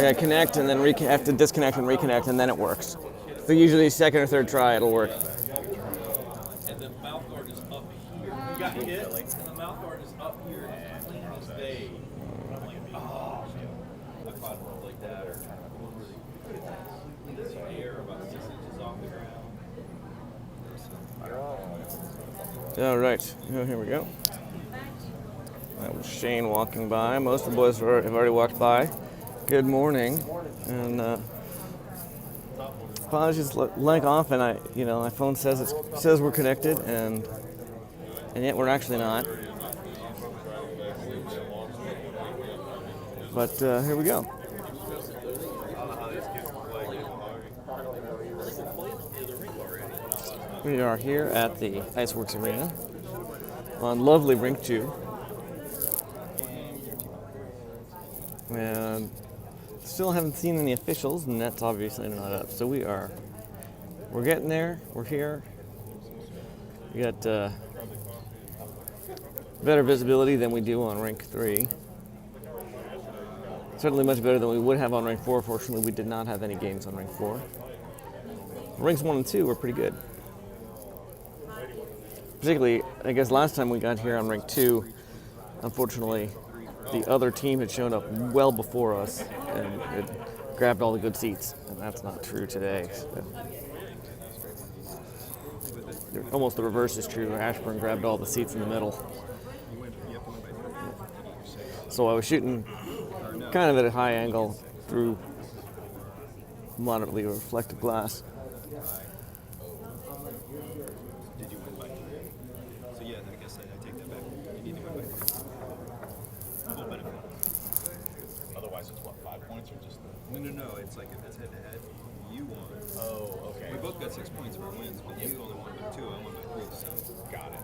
I connect and then have to disconnect and reconnect, and then it works. So usually second or third try, it'll work. And the mouth guard is up here. You got hit, and the mouth guard is up here. It's clean as day. I'm like, oh, I caught one like that, or one where the air about 6 inches off the ground. All right, here we go. That was Shane walking by. Most of the boys have already walked by. Good morning, and apologies, like often, my phone says we're connected, and yet we're actually not. But here we go. We are here at the IceWorks Arena on lovely Rink 2. And still haven't seen any officials, and that's obviously not up. So we're getting there. We're here. We got better visibility than we do on Rink 3. Certainly much better than we would have on Rink 4. Fortunately, we did not have any games on Rink 4. Rinks 1 and 2 were pretty good. Particularly, I guess last time we got here on Rink 2, unfortunately, the other team had shown up well before us and had grabbed all the good seats, and that's not true today. Almost the reverse is true. Ashburn grabbed all the seats in the middle. So I was shooting kind of at a high angle through moderately reflective glass. Did you win by 3? So yeah, I guess I take that back. You need to win by 3. Full benefit. Otherwise, it's what, 5 points or just? No. It's like if it's head to head, you won. Oh, okay. We both got 6 points for our wins, but you only won by 2. I won by 3. So. Got it.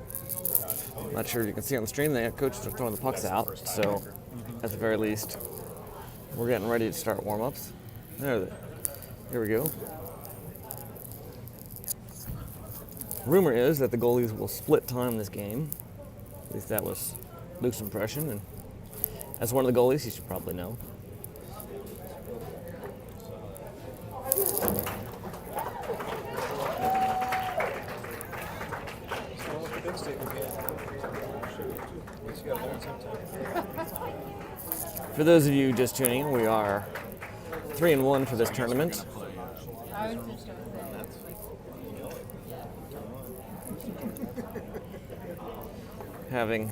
I'm not sure if you can see on the stream, the coach is throwing the pucks out, so at the very least, we're getting ready to start warm-ups. Here we go. Rumor is that the goalies will split time this game. At least that was Luke's impression, and as one of the goalies, you should probably know. For those of you just tuning in, we are 3-1 for this tournament. Having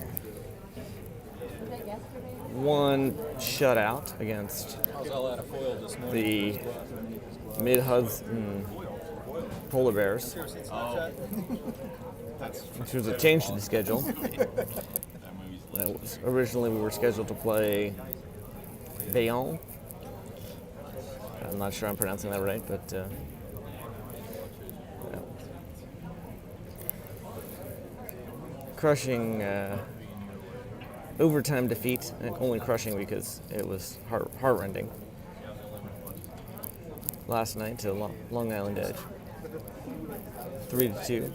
one shutout against the Mid-Hudson Polar Bears, which was a change to the schedule. Originally, we were scheduled to play Bayonne. I'm not sure I'm pronouncing that right, but crushing overtime defeat, and only crushing because it was heart-rending. Last night to Long Island Edge, 3-2.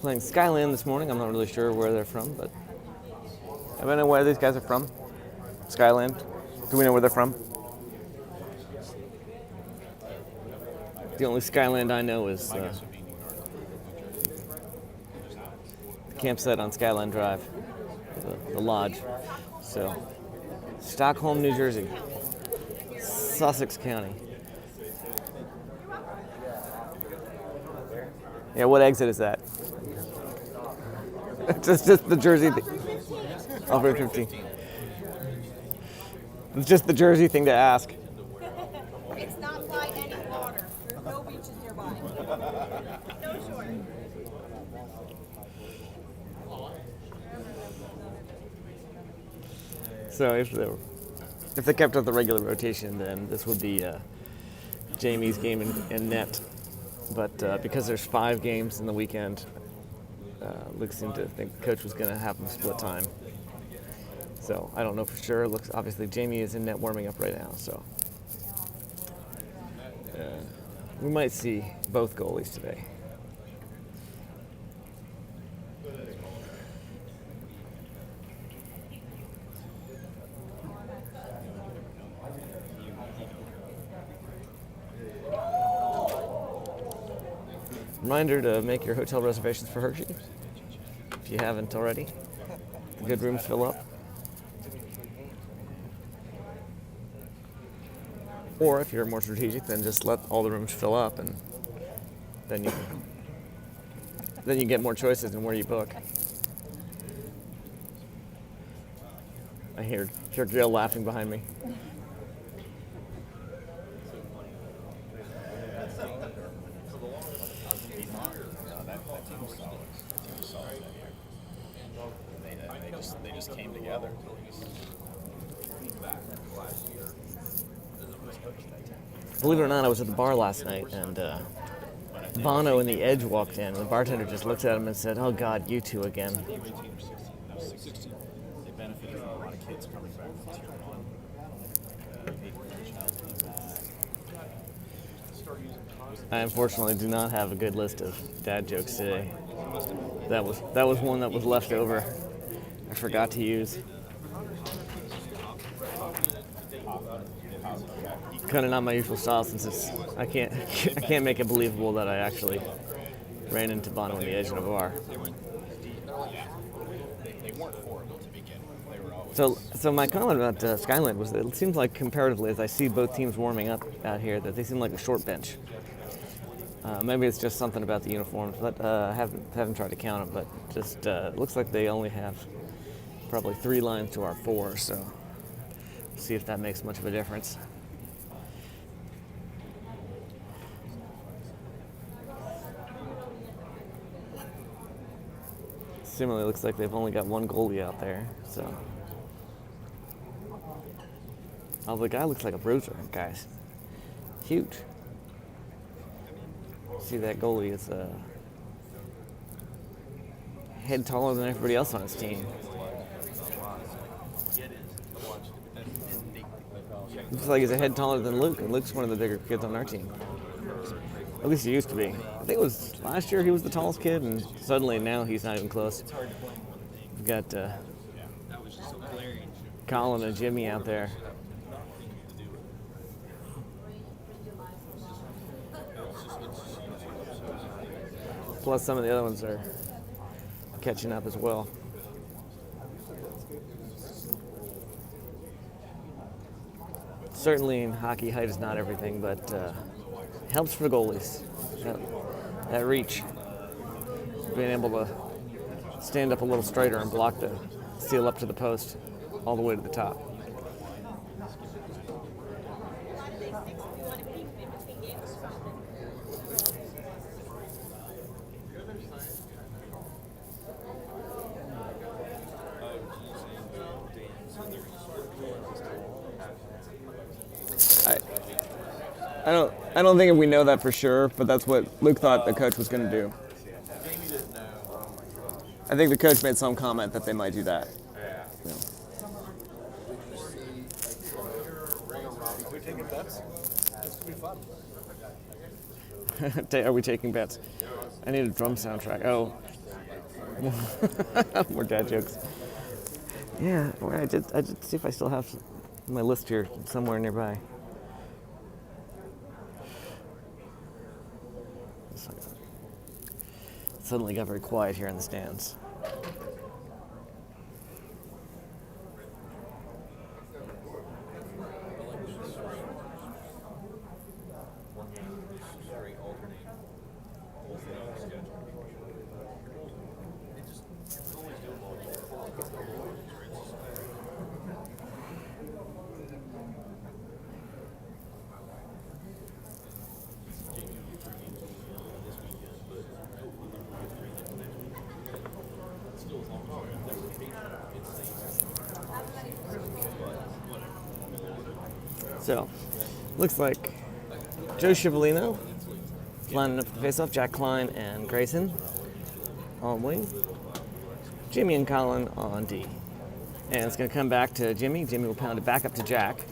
Playing Skyland this morning. I'm not really sure where they're from, but I don't know where these guys are from. Skyland. Do we know where they're from? The only Skyland I know is the campsite on Skyland Drive, the lodge. So, Stockholm, New Jersey, Sussex County. Yeah, what exit is that? Just the Jersey thing. Off Route 15. It's just the Jersey thing to ask. It's not by any water. There are no beaches nearby. No shore. So if they kept up the regular rotation, then this would be Jamie's game in net. But because there's 5 games in the weekend, Luke seemed to think the coach was going to have them split time. So I don't know for sure. Looks obviously Jamie is in net warming up right now. So we might see both goalies today. Reminder to make your hotel reservations for Hershey if you haven't already. The good rooms fill up. Or if you're more strategic, then just let all the rooms fill up, and then you get more choices in where you book. I hear Jill laughing behind me. They just came together. Believe it or not, I was at the bar last night, and Bono and the Edge walked in. The bartender just looked at him and said, "Oh God, you two again." They benefited from a lot of kids coming back from Tier 1. Paid for the child came back. I unfortunately do not have a good list of dad jokes today. That was one that was left over. I forgot to use. Kind of not my usual style, since I can't make it believable that I actually ran into Bono and the Edge in a bar. They weren't horrible to begin with. They were always. So my comment about Skyland was that it seems like comparatively, as I see both teams warming up out here, that they seem like a short bench. Maybe it's just something about the uniforms, but I haven't tried to count them. But just looks like they only have probably 3 lines to our 4. So we'll see if that makes much of a difference. Similarly, looks like they've only got 1 goalie out there. So, oh, the guy looks like a bruiser, guys. Huge. See that goalie is a head taller than everybody else on his team. Looks like he's a head taller than Luke, and Luke's one of the bigger kids on our team. At least he used to be. I think it was last year he was the tallest kid, and suddenly now he's not even close. We've got Colin and Jimmy out there. Plus some of the other ones are catching up as well. Certainly in hockey, height is not everything, but helps for the goalies. That reach. Being able to stand up a little straighter and block the seal up to the post all the way to the top. I don't think we know that for sure, but that's what Luke thought the coach was going to do. I think the coach made some comment that they might do that. Yeah. Are we taking bets? This could be fun. Are we taking bets? I need a drum soundtrack. Oh. More dad jokes. Yeah, I did see if I still have my list here somewhere nearby. Suddenly got very quiet here in the stands. So, looks like Joe Scivolino lining up the face-off, Jack Klein and Grayson on wing, Jimmy and Colin on D. And it's going to come back to Jimmy. Jimmy will pound it back up to Jack.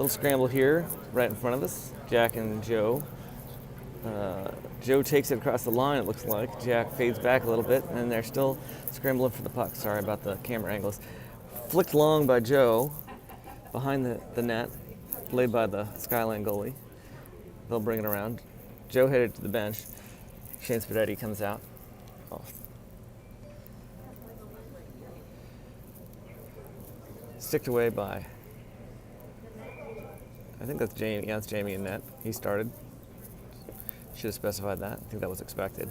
Little scramble here, right in front of us. Jack and Joe. Joe takes it across the line, it looks like. Jack fades back a little bit, and they're still scrambling for the puck. Sorry about the camera angles. Flicked long by Joe behind the net, laid by the Skyland goalie. They'll bring it around. Joe headed to the bench. Shane Spadetti comes out. Off. Sticked away by, I think that's Jamie. Yeah, it's Jamie in net. He started. Should have specified that. I think that was expected.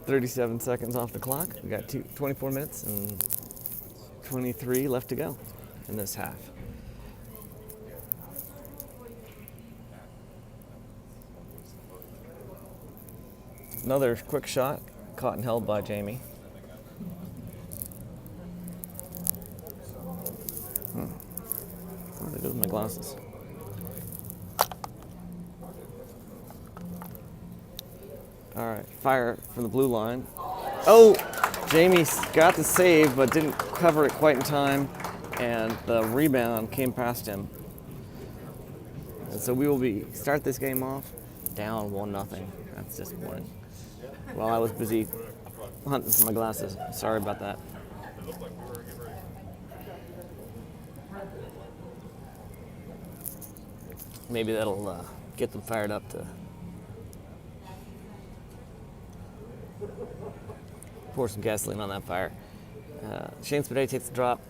"37 seconds off the clock. We got 24 minutes and 23 left to go in this half. Another quick shot, caught and held by Jamie. What did I do with my glasses? All right, fire from the blue line. Oh, Jamie got the save, but didn't cover it quite in time, and the rebound came past him. And so we will start this game off down 1-0. That's disappointing. While I was busy hunting for my glasses. Sorry about that. Maybe that'll get them fired up to pour some gasoline on that fire. Shane Spadetti takes the drop.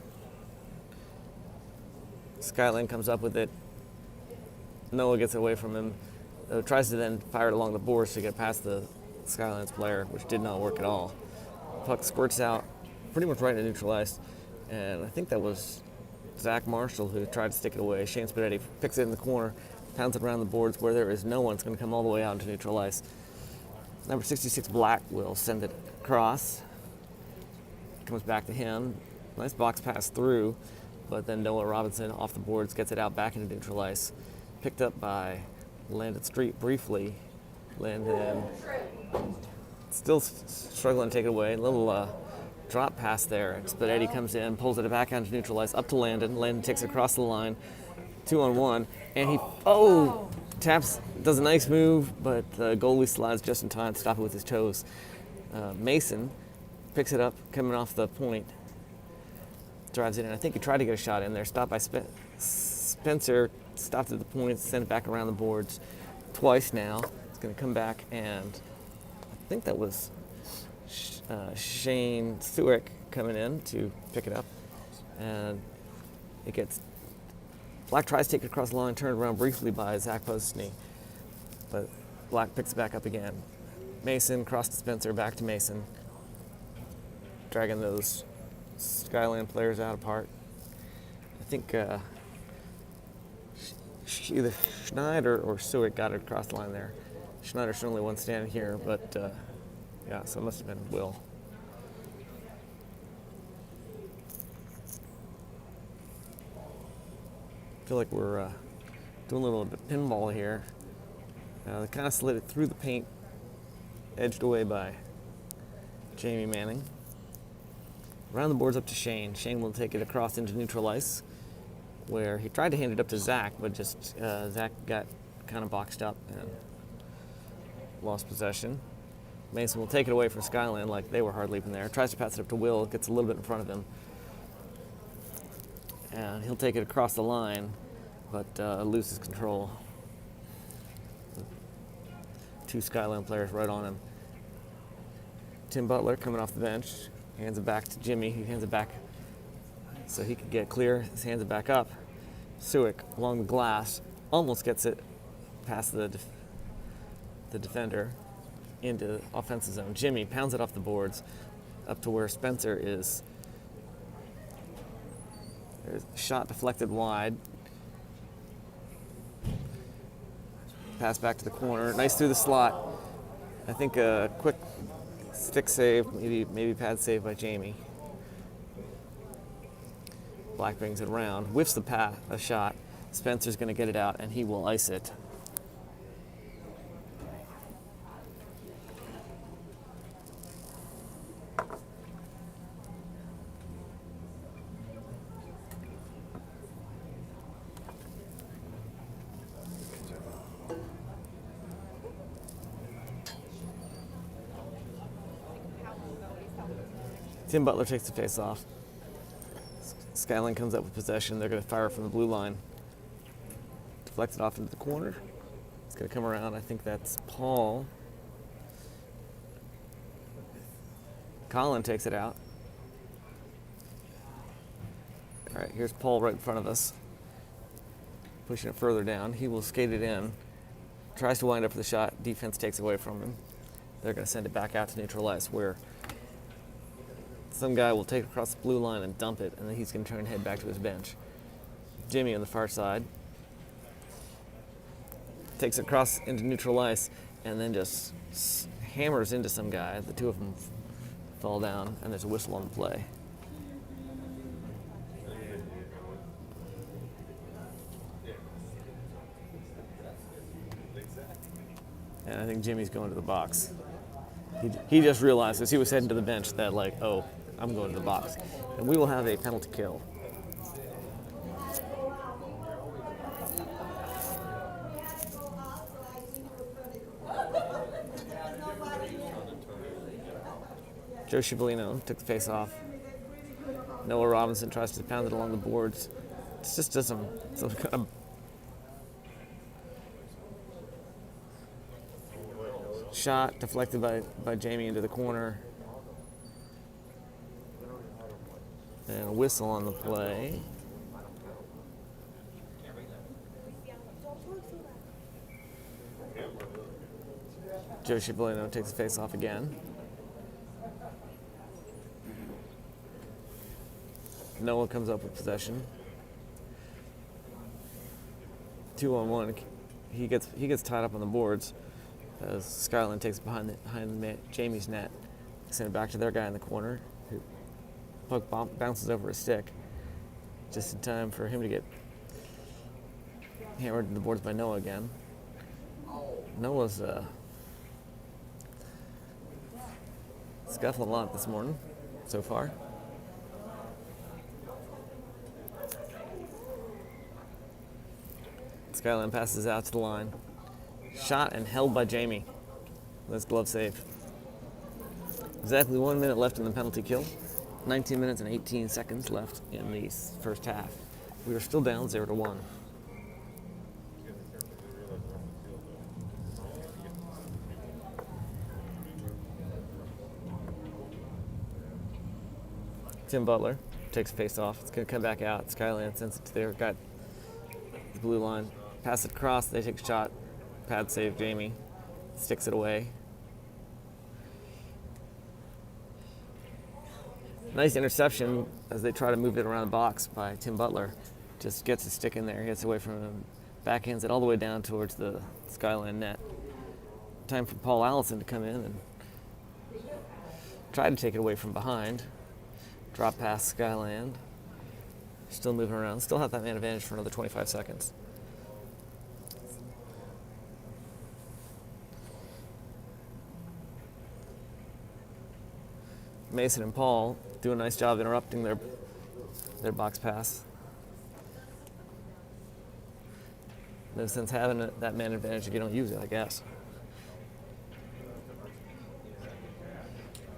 Skyland comes up with it. Noah gets away from him. Tries to then fire it along the boards to get past the Skyland's player, which did not work at all. Puck squirts out pretty much right into neutral ice, and I think that was Zach Marshall who tried to stick it away. Shane Spadetti picks it in the corner, pounds it around the boards where there is no one. It's going to come all the way out into neutral ice. Number 66, Black, will send it across. Comes back to him. Nice box pass through, but then Noah Robinson off the boards gets it out back into neutral ice. Picked up by Landon Street briefly. Landon still struggling to take it away. A little drop pass there. Spadetti comes in, pulls it back onto neutral ice, up to Landon. Landon takes it across the line, 2-on-1, and he taps, does a nice move, but the goalie slides just in time to stop it with his toes. Mason picks it up, coming off the point, drives it in. I think he tried to get a shot in there, stopped by Spencer, stopped at the point, sent it back around the boards twice now. It's going to come back, and I think that was Shane Stewick coming in to pick it up. And it gets, Black tries to take it across the line, turned around briefly by Zach Postney, but Black picks it back up again. Mason, cross to Spencer, back to Mason, dragging those Skyland players out apart. I think either Schneider or Stewick got it across the line there. Schneider's the only one standing here, but yeah, so it must have been Will. I feel like we're doing a little bit of pinball here. They kind of slid it through the paint, edged away by Jamie Manning. Around the boards up to Shane. Shane will take it across into neutral ice, where he tried to hand it up to Zach, but just Zach got kind of boxed up and lost possession. Mason will take it away from Skyland like they were hardly even there. Tries to pass it up to Will, gets a little bit in front of him. And he'll take it across the line, but loses control. Two Skyland players right on him. Tim Butler coming off the bench, hands it back to Jimmy. He hands it back so he could get clear. He hands it back up. Stewick along the glass, almost gets it past the defender into offensive zone. Jimmy pounds it off the boards up to where Spencer is. There's a shot deflected wide. Pass back to the corner. Nice through the slot. I think a quick stick save, maybe pad save by Jamie. Black brings it around, whiffs a shot. Spencer's going to get it out, and he will ice it. Tim Butler takes the face off. Skyland comes up with possession. They're going to fire from the blue line. Deflect it off into the corner. It's going to come around. I think that's Paul. Colin takes it out. All right, here's Paul right in front of us. Pushing it further down. He will skate it in. Tries to wind up for the shot. Defense takes it away from him. They're going to send it back out to neutral ice where some guy will take it across the blue line and dump it, and then he's going to turn and head back to his bench. Jimmy on the far side takes it across into neutral ice and then just hammers into some guy. The two of them fall down, and there's a whistle on the play. And I think Jimmy's going to the box. He just realized as he was heading to the bench that, like, oh, I'm going to the box. And we will have a penalty kill. Joe Scivolino took the face off. Noah Robinson tries to pound it along the boards. It just does some kind of shot deflected by Jamie into the corner. And a whistle on the play. Joe Scivolino takes the face off again. Noah comes up with possession. 2-on-1. He gets tied up on the boards as Skyland takes it behind Jamie's net. Send it back to their guy in the corner. Puck bounces over a stick. Just in time for him to get hammered in the boards by Noah again. Noah's scuffling a lot this morning so far. Skyland passes out to the line. Shot and held by Jamie. That's glove save. Exactly 1 minute left in the penalty kill. 19 minutes and 18 seconds left in the first half. We are still down 0-1. Tim Butler takes face off. It's going to come back out. Skyland sends it to their guy, the blue line. Pass it across. They take a shot. Pad save Jamie. Sticks it away. Nice interception as they try to move it around the box by Tim Butler. Just gets a stick in there, gets away from him, backhands it all the way down towards the Skyland net. Time for Paul Allison to come in and try to take it away from behind. Drop past Skyland. Still moving around. Still have that man advantage for another 25 seconds. Mason and Paul do a nice job interrupting their box pass. No sense having that man advantage if you don't use it, I guess.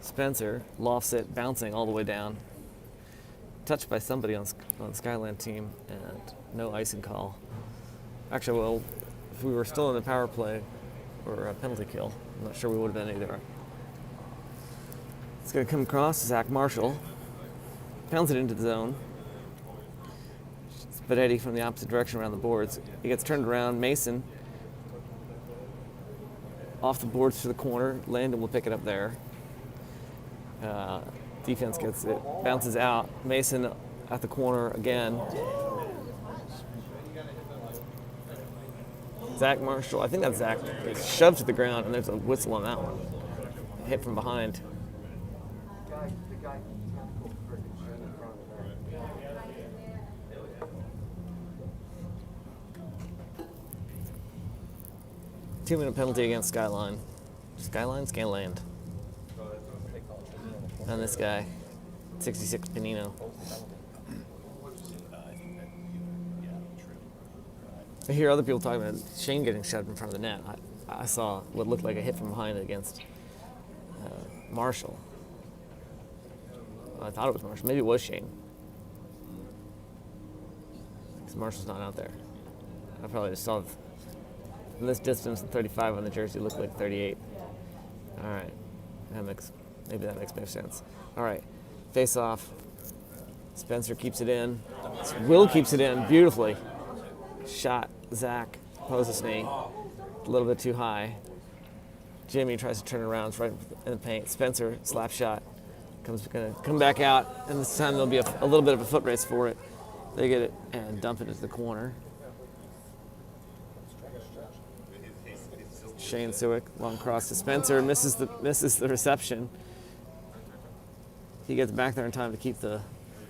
Spencer lofts it, bouncing all the way down. Touched by somebody on the Skyland team, and no icing call. Actually, well, if we were still in the power play or a penalty kill, I'm not sure we would have been either. It's going to come across Zach Marshall. Pounds it into the zone. Spadetti from the opposite direction around the boards. He gets turned around. Mason off the boards to the corner. Landon will pick it up there. Defense gets it. Bounces out. Mason at the corner again. Zach Marshall. I think that's Zach. He's shoved to the ground, and there's a whistle on that one. Hit from behind. 2-minute penalty against Skyline. Skyland. And this guy, 66 Panino. I hear other people talking about Shane getting shoved in front of the net. I saw what looked like a hit from behind against Marshall. I thought it was Marshall. Maybe it was Shane. Because Marshall's not out there. I probably just saw from this distance, 35 on the jersey looked like 38. All right. Maybe that makes more sense. All right. Face off. Spencer keeps it in. Will keeps it in beautifully. Shot. Zach poses a knee. A little bit too high. Jimmy tries to turn it around. It's right in the paint. Spencer, slap shot. Going to come back out, and this time there'll be a little bit of a foot race for it. They get it and dump it into the corner. Shane Suick, long cross to Spencer, misses the reception. He gets back there in time to keep the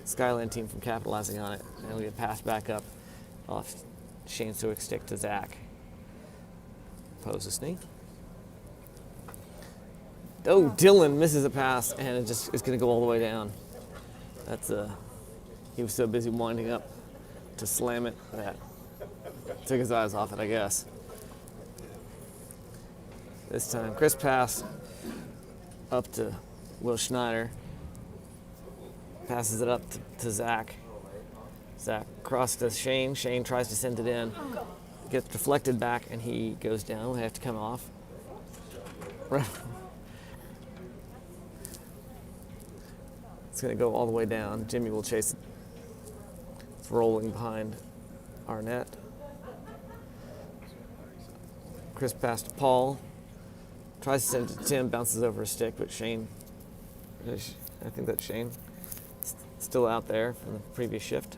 Skyland team from capitalizing on it, and we get passed back up off Shane Suick's stick to Zach. Poses knee. Oh, Dylan misses a pass, and it just is going to go all the way down. He was so busy winding up to slam it that took his eyes off it, I guess. This time, crisp pass up to Will Schneider. Passes it up to Zach. Zach cross to Shane. Shane tries to send it in. Gets deflected back, and he goes down. They have to come off. It's going to go all the way down. Jimmy will chase it. It's rolling behind our net. Crisp pass to Paul. Tries to send it to Tim, bounces over a stick, but Shane, I think that's Shane, still out there from the previous shift.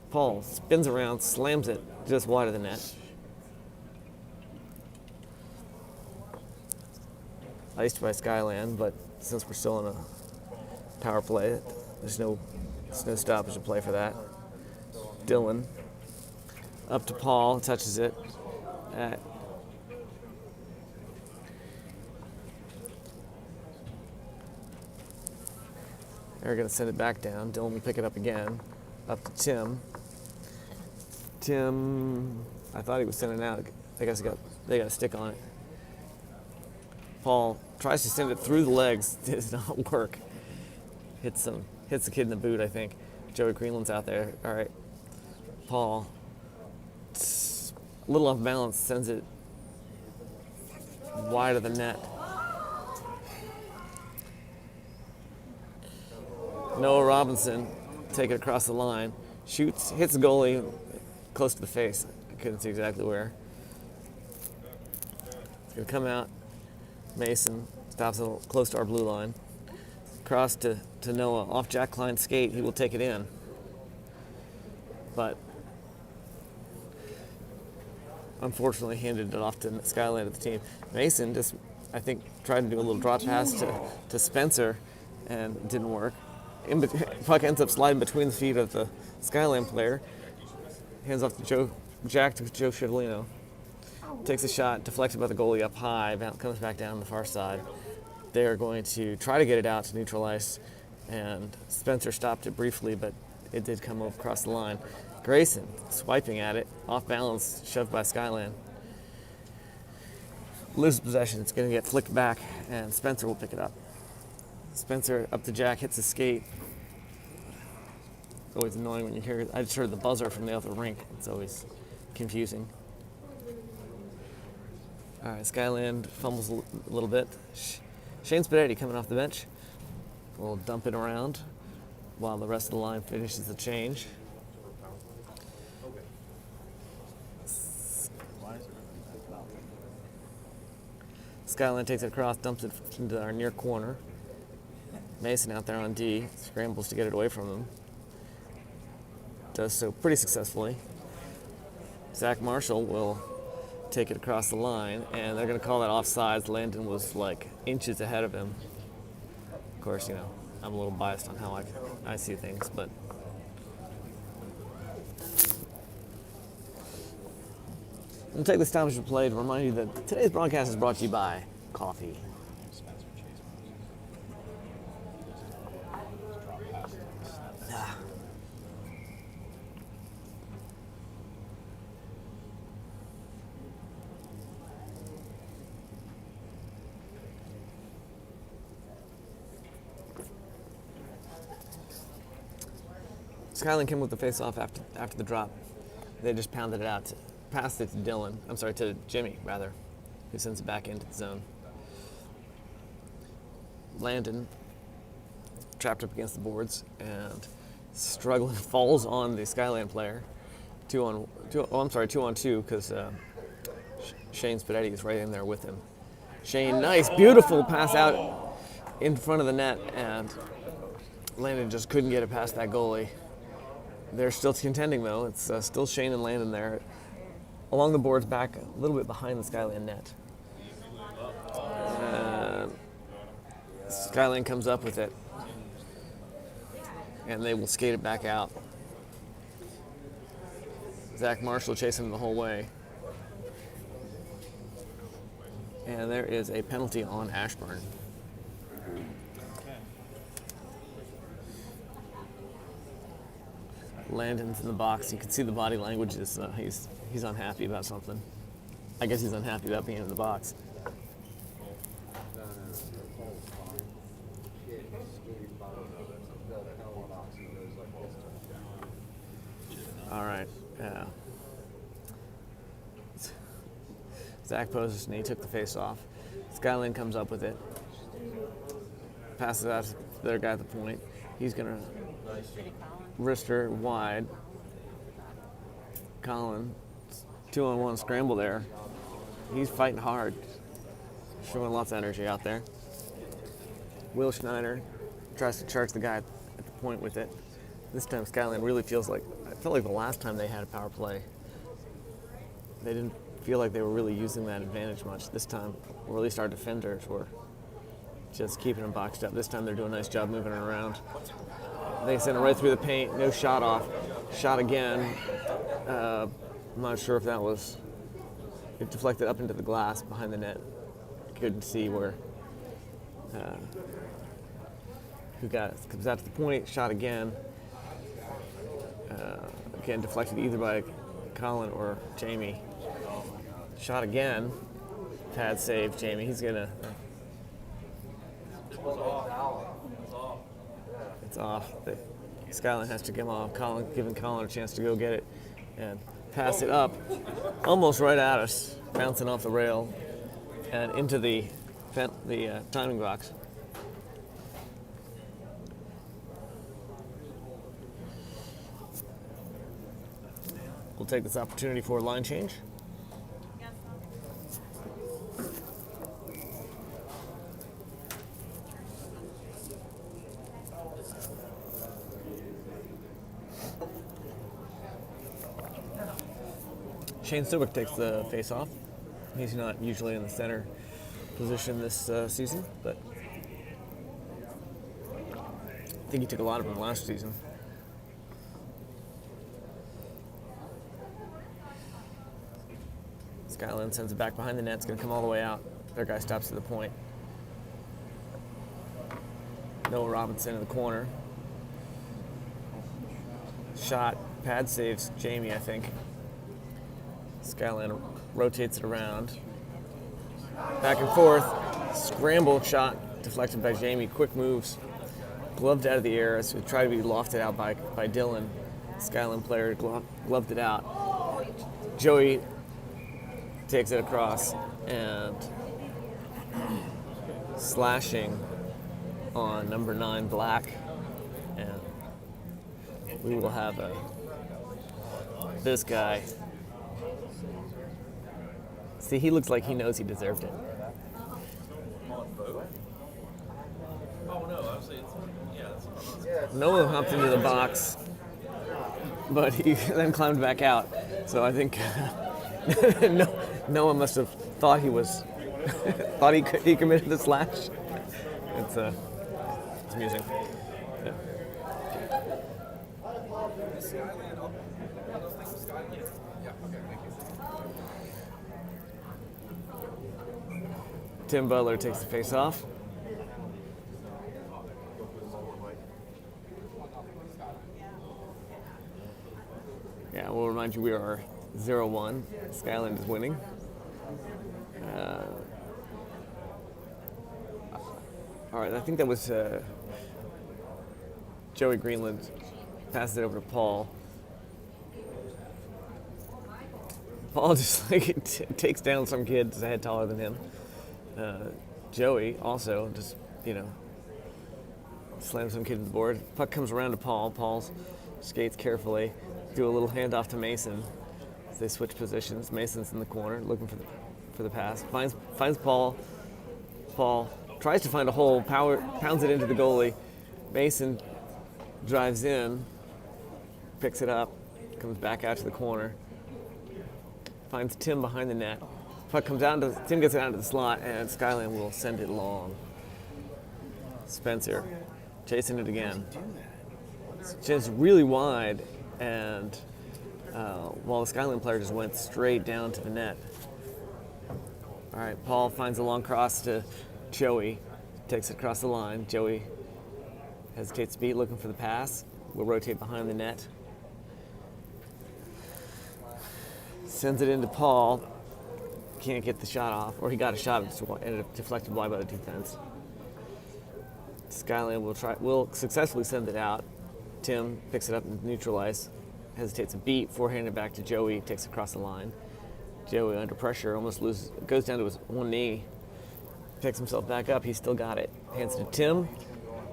Paul spins around, slams it just wide of the net. Iced by Skyland, but since we're still in a power play, there's no stoppage to play for that. Dylan up to Paul, touches it at they're going to send it back down. Dylan will pick it up again. Up to Tim. Tim, I thought he was sending it out. I guess they got a stick on it. Paul tries to send it through the legs. Does not work. Hits the kid in the boot, I think. Joey Greenland's out there. All right. Paul, a little off balance, sends it wide of the net. Noah Robinson, take it across the line, shoots, hits the goalie close to the face. I couldn't see exactly where. It's going to come out. Mason stops it close to our blue line. Cross to Noah. Off Jack Klein's skate, he will take it in. But unfortunately handed it off to Skyland at the team. Mason just, I think, tried to do a little drop pass to Spencer, and it didn't work. Puck ends up sliding between the feet of the Skyland player. Hands off to Jack to Joe Chivellino. Takes a shot, deflected by the goalie up high, comes back down the far side. They're going to try to get it out to neutral ice, and Spencer stopped it briefly, but it did come across the line. Grayson swiping at it, off balance, shoved by Skyland. Loses possession, it's going to get flicked back, and Spencer will pick it up. Spencer up to Jack, hits the skate. It's always annoying when you hear it. I just heard the buzzer from the other rink. It's always confusing. All right, Skyland fumbles a little bit. Shane Spadetti coming off the bench. We'll dump it around while the rest of the line finishes the change. Skyland takes it across, dumps it into our near corner. Mason out there on D, scrambles to get it away from him. Does so pretty successfully. Zach Marshall will take it across the line, and they're going to call that offsides. Landon was like inches ahead of him. Of course, you know, I'm a little biased on how I see things, but we'll take the stoppage of play to remind you that today's broadcast is brought to you by coffee. Skyland came with the face-off after the drop. They just pounded it out, passed it to Dylan. I'm sorry, to Jimmy rather, who sends it back into the zone. Landon trapped up against the boards and struggling, falls on the Skyland player. 2 on 2 because Shane Spadetti is right in there with him. Shane, nice, beautiful pass out in front of the net, and Landon just couldn't get it past that goalie. They're still contending though. It's still Shane and Landon there, along the boards, back a little bit behind the Skyland net. Skyland comes up with it, and they will skate it back out. Zach Marshall chasing him the whole way. And there is a penalty on Ashburn. Landon's in the box. You can see the body language is he's unhappy about something. I guess he's unhappy about being in the box. All right. Zach poses and he took the face off. Skyland comes up with it. Passes out to their guy at the point. He's going to wrister wide. Colin, 2-on-1 scramble there. He's fighting hard. Showing lots of energy out there. Will Schneider tries to charge the guy at the point with it. This time Skyland really feels like, I felt like the last time they had a power play, they didn't feel like they were really using that advantage much. This time, or at least our defenders were just keeping them boxed up. This time they're doing a nice job moving it around. They sent it right through the paint, no shot off. Shot again. I'm not sure if that was, it deflected up into the glass behind the net. Couldn't see where, who got it. Comes out to the point, shot again. Again, deflected either by Colin or Jamie. Shot again. Pad save, Jamie. He's gonna. It's off. Skyland has to come off. Giving Colin a chance to go get it and pass it up, almost right at us, bouncing off the rail and into the timing box. We'll take this opportunity for a line change. Shane Silwick takes the face off. He's not usually in the center position this season, but I think he took a lot of them last season. Skyland sends it back behind the net. It's going to come all the way out. Their guy stops at the point. Noah Robinson in the corner. Shot, pad saves Jamie, I think. Skyland rotates it around. Back and forth. Scramble shot deflected by Jamie. Quick moves. Gloved out of the air. So tried to be lofted out by Dylan. Skyland player gloved it out. Joey takes it across and slashing on number 9 Black, and we will have this guy. See, he looks like he knows he deserved it. Oh no, I was saying, yeah. Noah hopped into the box, but he then climbed back out. So I think Noah must have thought he was, thought he committed the slash. It's amusing. Yeah. Tim Butler takes the face off. Yeah, we'll remind you we are 0-1. Skyland is winning. All right, I think that was Joey Greenland. passes it over to Paul. Paul just like takes down some kid that's a head taller than him. Joey also just, slams some kid to the board. Puck comes around to Paul. Paul skates carefully. Do a little handoff to Mason. As they switch positions. Mason's in the corner looking for the pass. Finds Paul. Paul tries to find a hole. Pounds it into the goalie. Mason drives in. Picks it up. Comes back out to the corner. Finds Tim behind the net. Puck comes down to Tim, gets it out to the slot, and Skyland will send it long. Spencer chasing it again. It's just really wide, and while the Skyland player just went straight down to the net. All right, Paul finds a long cross to Joey, takes it across the line. Joey hesitates to beat, looking for the pass. Will rotate behind the net. Sends it into Paul. Can't get the shot off, or he got a shot, it ended up deflected wide by the defense. Skyland will successfully send it out. Tim picks it up and neutral ice, hesitates a beat, forehand it back to Joey, takes it across the line. Joey under pressure almost goes down to his one knee, picks himself back up, he's still got it. Hands it to Tim.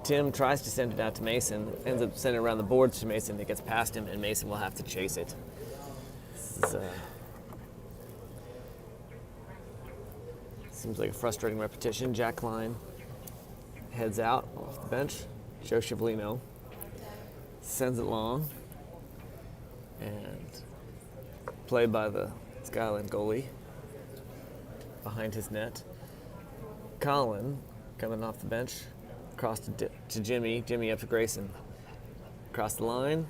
Tim tries to send it out to Mason, ends up sending it around the boards to Mason. It gets past him, and Mason will have to chase it. This is, seems like a frustrating repetition. Jack Klein heads out off the bench. Joe Scivolino sends it long, and played by the Skyland goalie behind his net. Colin coming off the bench, across to Jimmy. Jimmy up to Grayson. Across the line,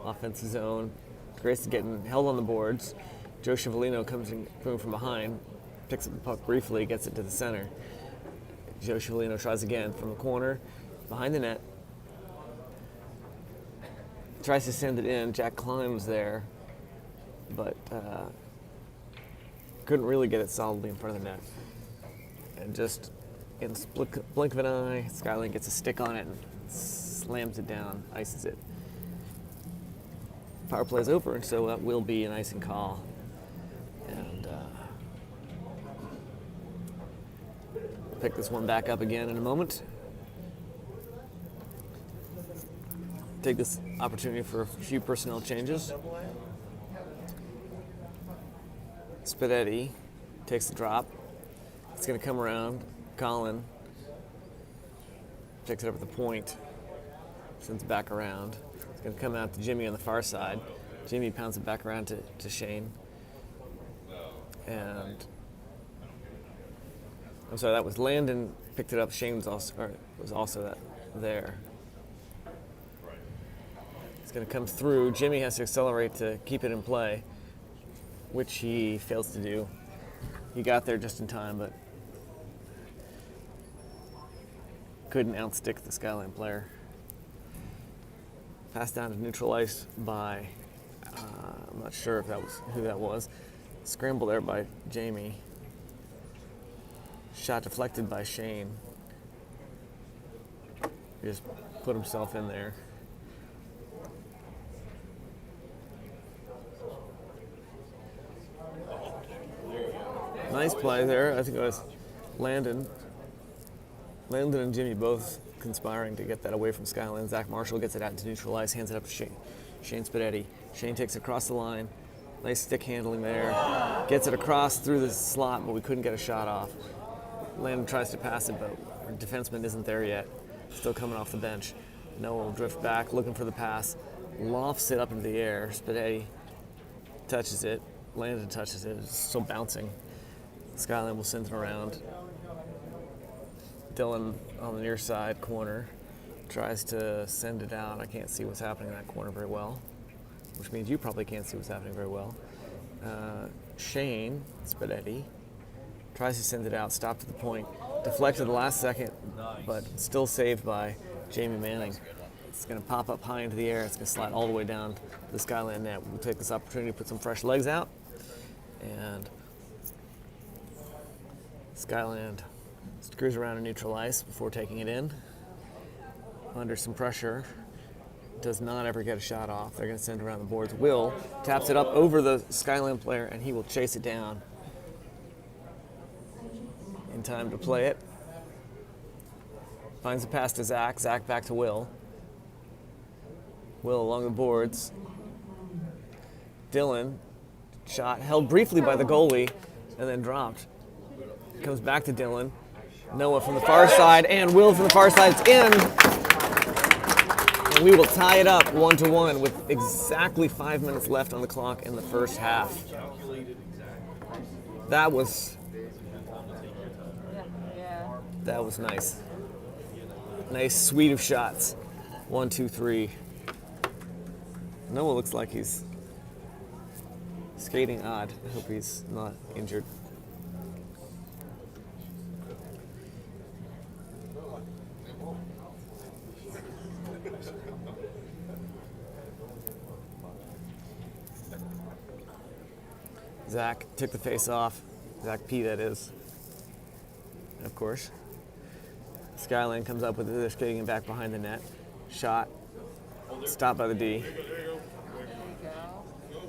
offensive zone. Grayson getting held on the boards. Joe Scivolino comes in from behind, picks up the puck briefly, gets it to the center. Joe Scivolino tries again from the corner, behind the net. Tries to send it in. Jack Klein was there, but couldn't really get it solidly in front of the net. And just in the blink of an eye, Skyland gets a stick on it and slams it down, ices it. Power play's over, and so that will be an icing call. And pick this one back up again in a moment. Take this opportunity for a few personnel changes. Spadetti takes the drop. It's going to come around. Colin picks it up at the point, sends it back around. It's going to come out to Jimmy on the far side. Jimmy pounds it back around to Shane. And I'm sorry, that was Landon picked it up. Shane was also there. It's going to come through. Jimmy has to accelerate to keep it in play, which he fails to do. He got there just in time, but couldn't outstick the Skyland player. Passed down to neutral ice by, I'm not sure if that was who that was. Scramble there by Jamie. Shot deflected by Shane. He just put himself in there. Nice play there. I think it was Landon. Landon and Jimmy both conspiring to get that away from Skyland. Zach Marshall gets it out to neutral ice, hands it up to Shane Spadetti. Shane takes it across the line. Nice stick handling there. Gets it across through the slot, but we couldn't get a shot off. Landon tries to pass it, but our defenseman isn't there yet. Still coming off the bench. Noah will drift back, looking for the pass. Lofts it up into the air. Spadetti touches it. Landon touches it. It's still bouncing. Skyland will send it around. Dylan on the near side corner tries to send it out. I can't see what's happening in that corner very well, which means you probably can't see what's happening very well. Shane Spadetti tries to send it out, stopped at the point, deflected the last second, but still saved by Jamie Manning. It's going to pop up high into the air. It's going to slide all the way down the Skyland net. We'll take this opportunity to put some fresh legs out, and Skyland screws around in neutral ice before taking it in. Under some pressure, does not ever get a shot off. They're going to send it around the boards. Will taps it up over the Skyland player, and he will chase it down in time to play it. Finds a pass to Zach. Zach back to Will. Will along the boards. Dylan, shot held briefly by the goalie and then dropped. Comes back to Dylan. Noah from the far side and Will from the far side. It's in. And we will tie it up 1-1 with exactly 5 minutes left on the clock in the first half. That was nice. Nice suite of shots. 1, 2, 3. Noah looks like he's skating odd. I hope he's not injured. Zach took the face off. Zach P, that is. Of course. Skyland comes up with it. They're skating it back behind the net. Shot. Stopped by the D. There you go.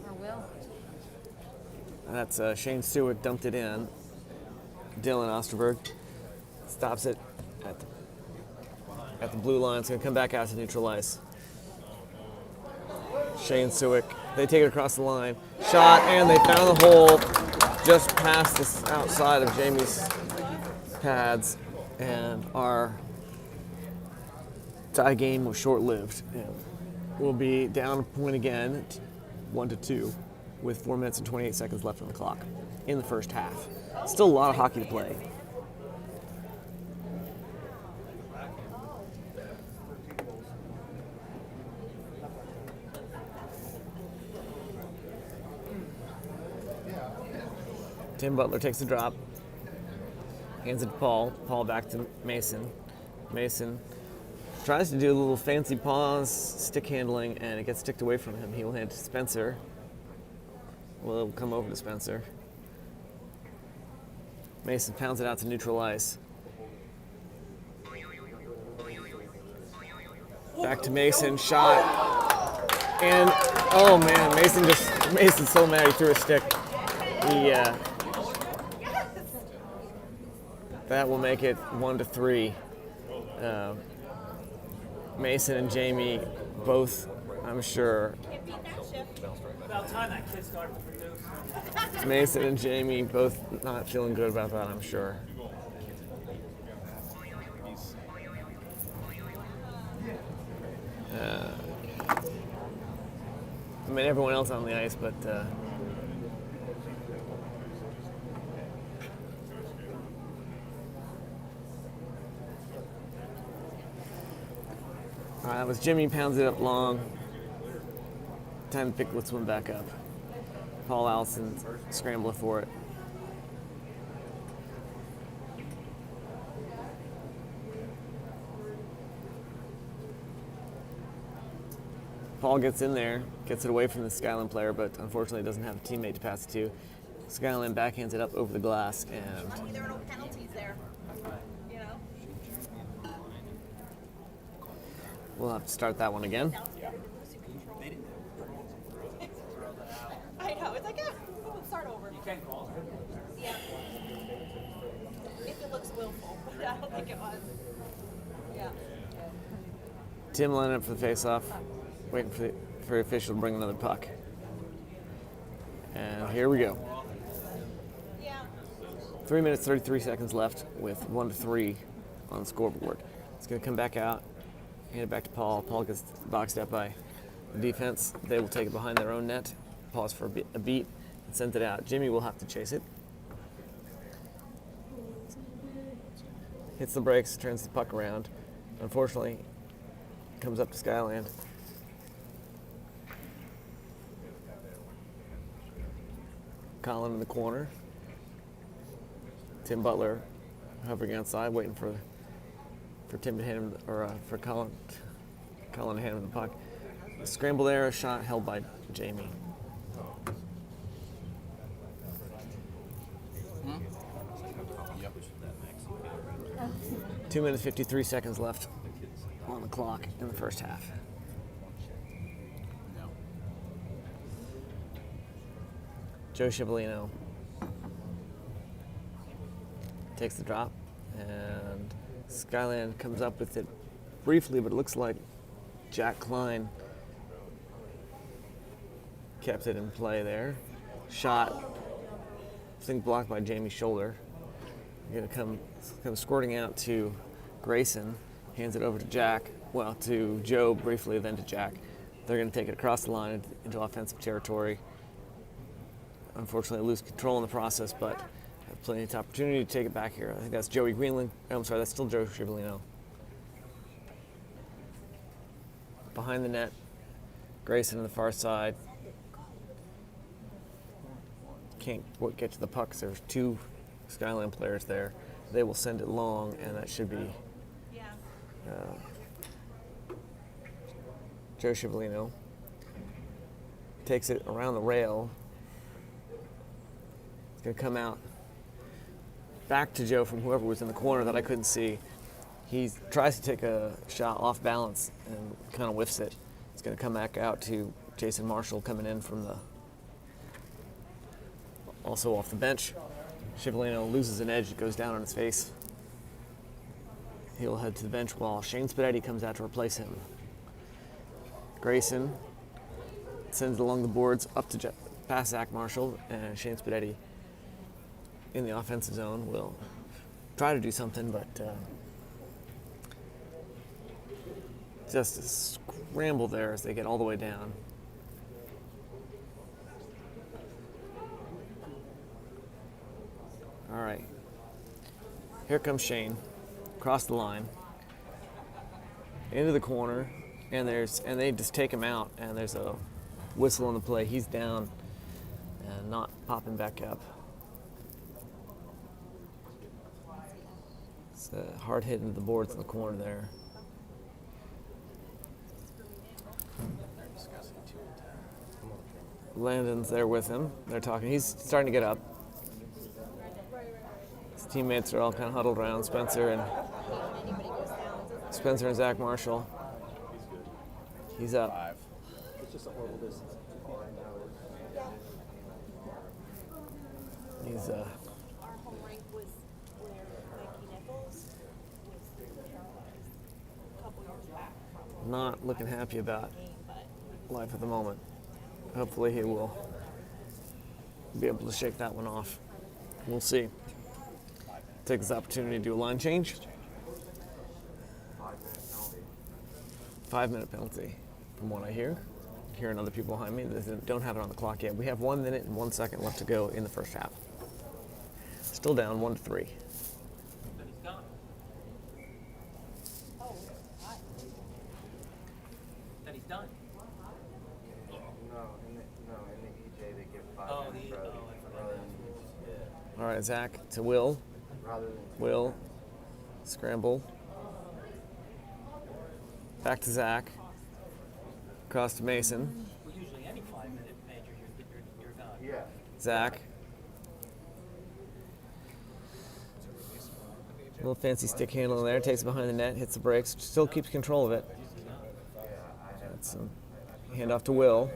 Or Will. That's Shane Stewart dumped it in. Dylan Osterberg stops it at the blue line. It's going to come back out to neutral ice. Shane Stewart. They take it across the line. Shot, and they found the hole just past the outside of Jamie's pads. And our tie game was short-lived. We'll be down a point again, 1-2, with 4 minutes and 28 seconds left on the clock in the first half. Still a lot of hockey to play. Tim Butler takes the drop, hands it to Paul. Paul back to Mason. Mason tries to do a little fancy pause, stick handling, and it gets sticked away from him. He will hand it to Spencer. Well, it'll come over to Spencer. Mason pounds it out to neutral ice. Back to Mason, shot. And, oh man, Mason's so mad he threw a stick. That will make it 1-3. Mason and Jamie both, I'm sure. About time that kid started to produce. Mason and Jamie both not feeling good about that, I'm sure. I mean, everyone else on the ice, but all right, that was Jimmy pounds it up long. Time to pick this one back up. Paul Allison scrambling for it. Paul gets in there, gets it away from the Skyland player, but unfortunately doesn't have a teammate to pass it to. Skyland backhands it up over the glass, and Lucky there are no penalties there. You know? we'll have to start that one again. I know, it's like, yeah, we'll start over. You can't call it. Yeah. If it looks willful, but I don't think it was. Yeah. Tim lining up for the face-off, waiting for the official to bring another puck. And here we go. Yeah. 3 minutes, 33 seconds left with 1-3 on the scoreboard. It's going to come back out, hand it back to Paul. Paul gets boxed up by the defense. They will take it behind their own net, pause for a beat, and send it out. Jimmy will have to chase it. Hits the brakes, turns the puck around. Unfortunately, comes up to Skyland. Colin in the corner. Tim Butler hovering outside, waiting for Tim to hand him, or for Colin to hand him the puck. A scramble there, a shot held by Jamie. 2 minutes, 53 seconds left on the clock in the first half. Joe Scivolino takes the drop, and Skyland comes up with it briefly, but it looks like Jack Klein kept it in play there. Shot, I think blocked by Jamie's shoulder. Going to come squirting out to Grayson, hands it over to Jack, well, to Joe briefly, then to Jack. They're going to take it across the line into offensive territory. Unfortunately, lose control in the process, but have plenty of opportunity to take it back here. I think that's Joey Greenland. I'm sorry, that's still Joe Scivolino. Behind the net, Grayson on the far side. Can't get to the puck 'cause there's two Skyland players there. They will send it long, and that should be Joe Scivolino. Takes it around the rail. It's going to come out back to Joe from whoever was in the corner that I couldn't see. He tries to take a shot off balance and kind of whiffs it. It's going to come back out to Jason Marshall coming in from the also off the bench. Scivolino loses an edge, it goes down on his face. He'll head to the bench while Shane Spadetti comes out to replace him. Grayson sends it along the boards up to past Zach Marshall, and Shane Spadetti in the offensive zone will try to do something, but just a scramble there as they get all the way down. All right, here comes Shane, across the line, into the corner, and they just take him out, and there's a whistle on the play. He's down and not popping back up. It's a hard hit into the boards in the corner there. Landon's there with him. They're talking. He's starting to get up. His teammates are all kind of huddled around Spencer and Zach Marshall. He's up. It's just a horrible distance. He's Our home rink was where Mikey Nichols was paralyzed a couple years back from not looking happy about game, but life at the moment. Hopefully he will be able to shake that one off. We'll see. Take this opportunity to do a line change. 5-minute penalty, from what I hear. Hearing other people behind me that don't have it on the clock yet. We have 1 minute and 1 second left to go in the first half. Still down 1-3. But he's gone. That he's done. In the EJ they give 5 Oh, minutes I rather forgot that. All right, Zach to Will. than Will, scramble. Back to Zach. Across to Mason. Well, usually any 5-minute major, you're gone. yeah. Zach. Little fancy stick handle there. Takes it behind the net, hits the brakes. Still keeps control of it. That's hand off to Will.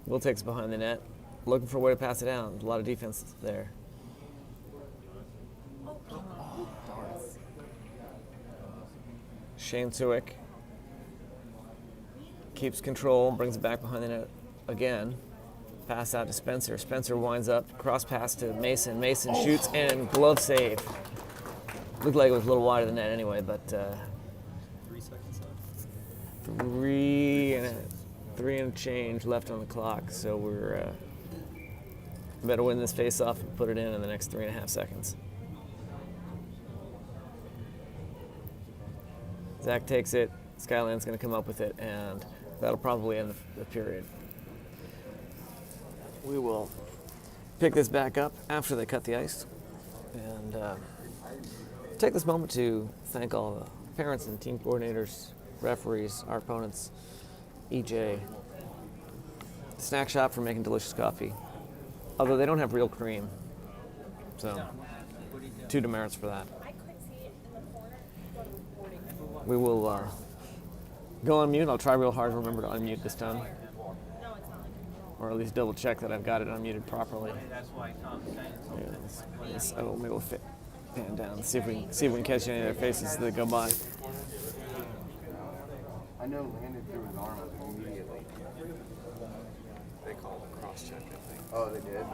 Will takes it behind the net. Looking for a way to pass it out. A lot of defense there. Shane Suick keeps control, brings it back behind the net again. Pass out to Spencer. Spencer winds up, cross pass to Mason. Mason shoots and glove save. Looked like it was a little wide of the net anyway, but 3 seconds left. three and a change left on the clock. So we're better win this face-off and put it in the next 3.5 seconds. Zach takes it. Skyland's going to come up with it, and that'll probably end the period. We will pick this back up after they cut the ice, and take this moment to thank all the parents and team coordinators, referees, our opponents, EJ, Snack Shop for making delicious coffee. Although they don't have real cream, so 2 demerits for that. I couldn't see it in the corner. Go to recording. We will go on mute. I'll try real hard to remember to unmute this time. No, or at least double check that I've got it unmuted properly. That's why Tom's saying something. So maybe we'll pan down, see if we can catch any of their faces that go by. I know landed through his arm immediately. They called a cross check, I think. Oh, they did?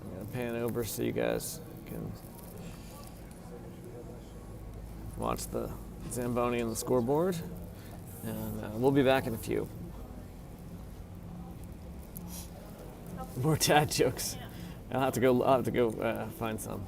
I'm gonna pan over so you guys can watch the Zamboni on the scoreboard, and we'll be back in a few. More dad jokes. I'll have to go find some.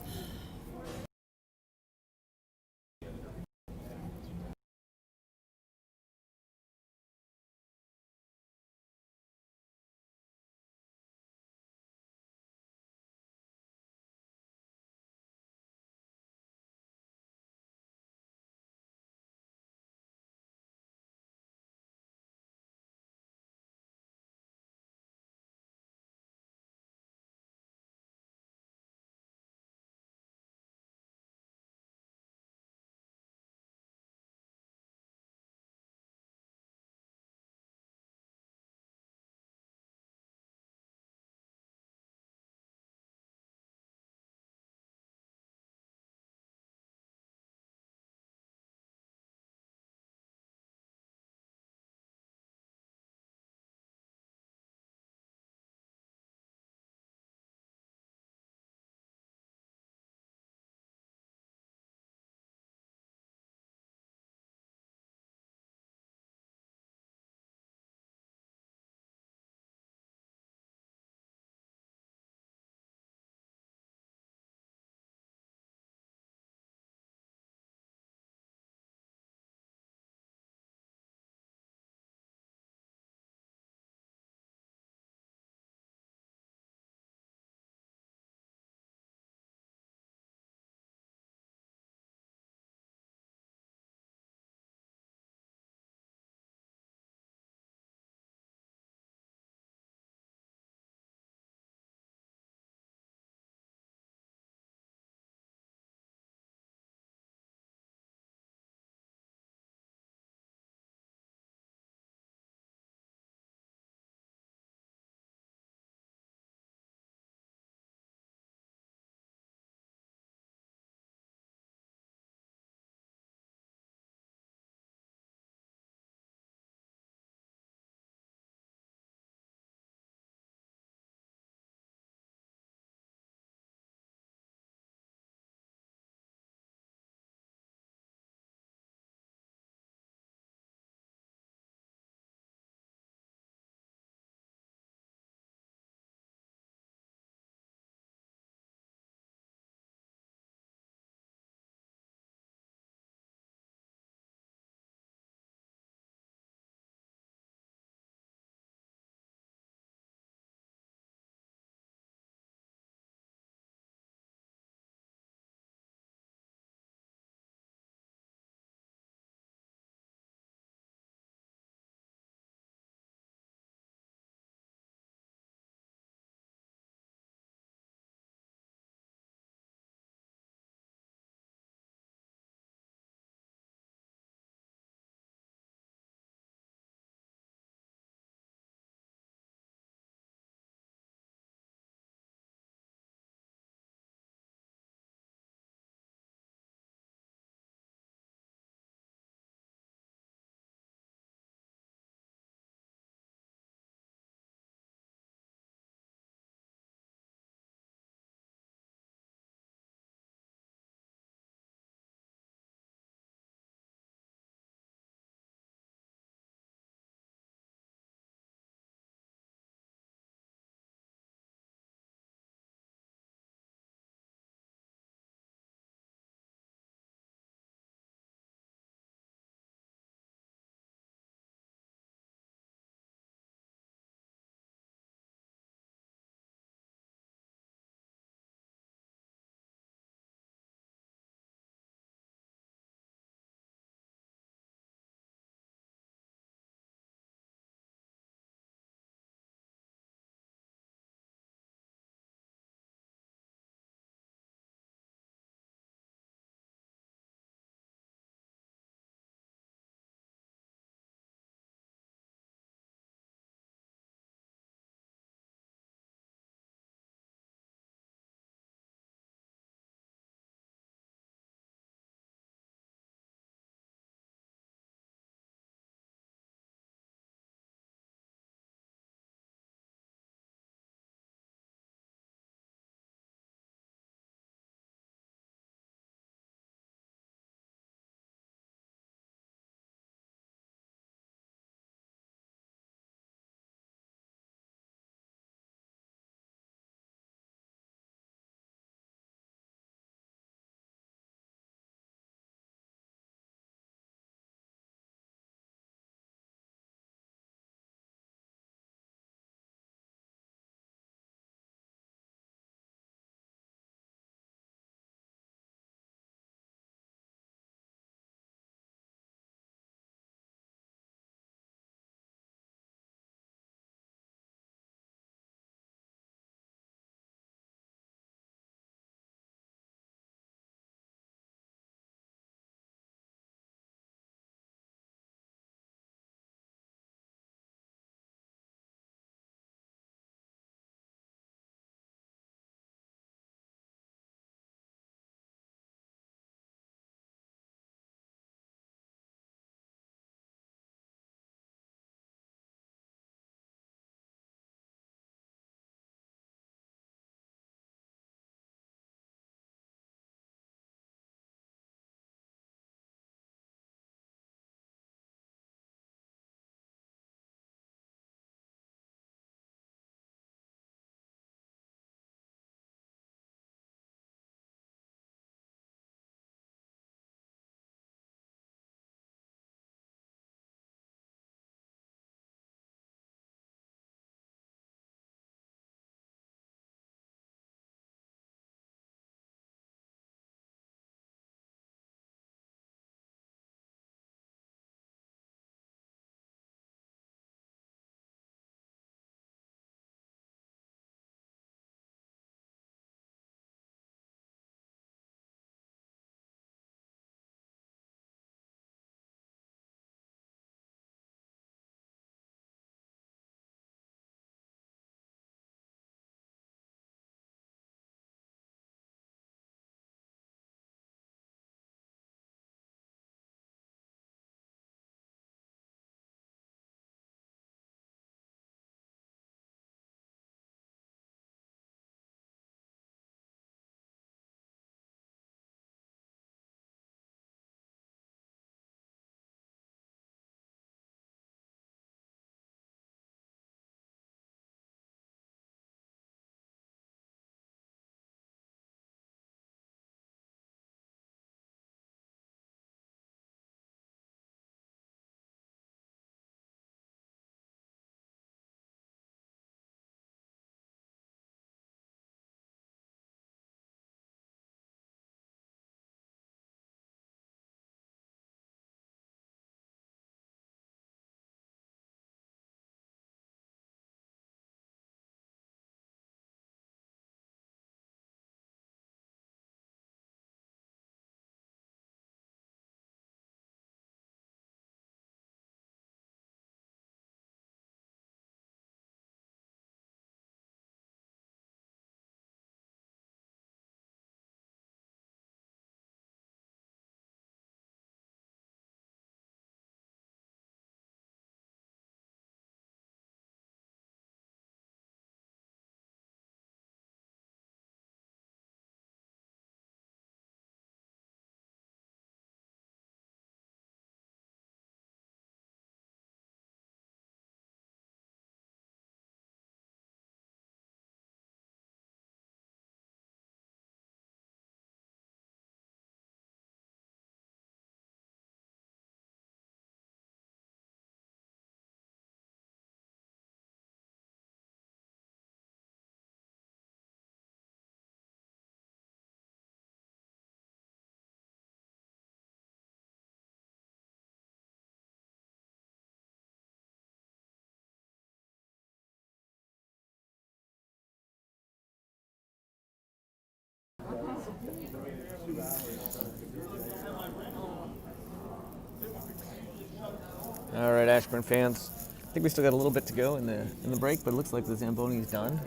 All right, Ashburn fans. I think we still got a little bit to go in the break, but it looks like the Zamboni's done.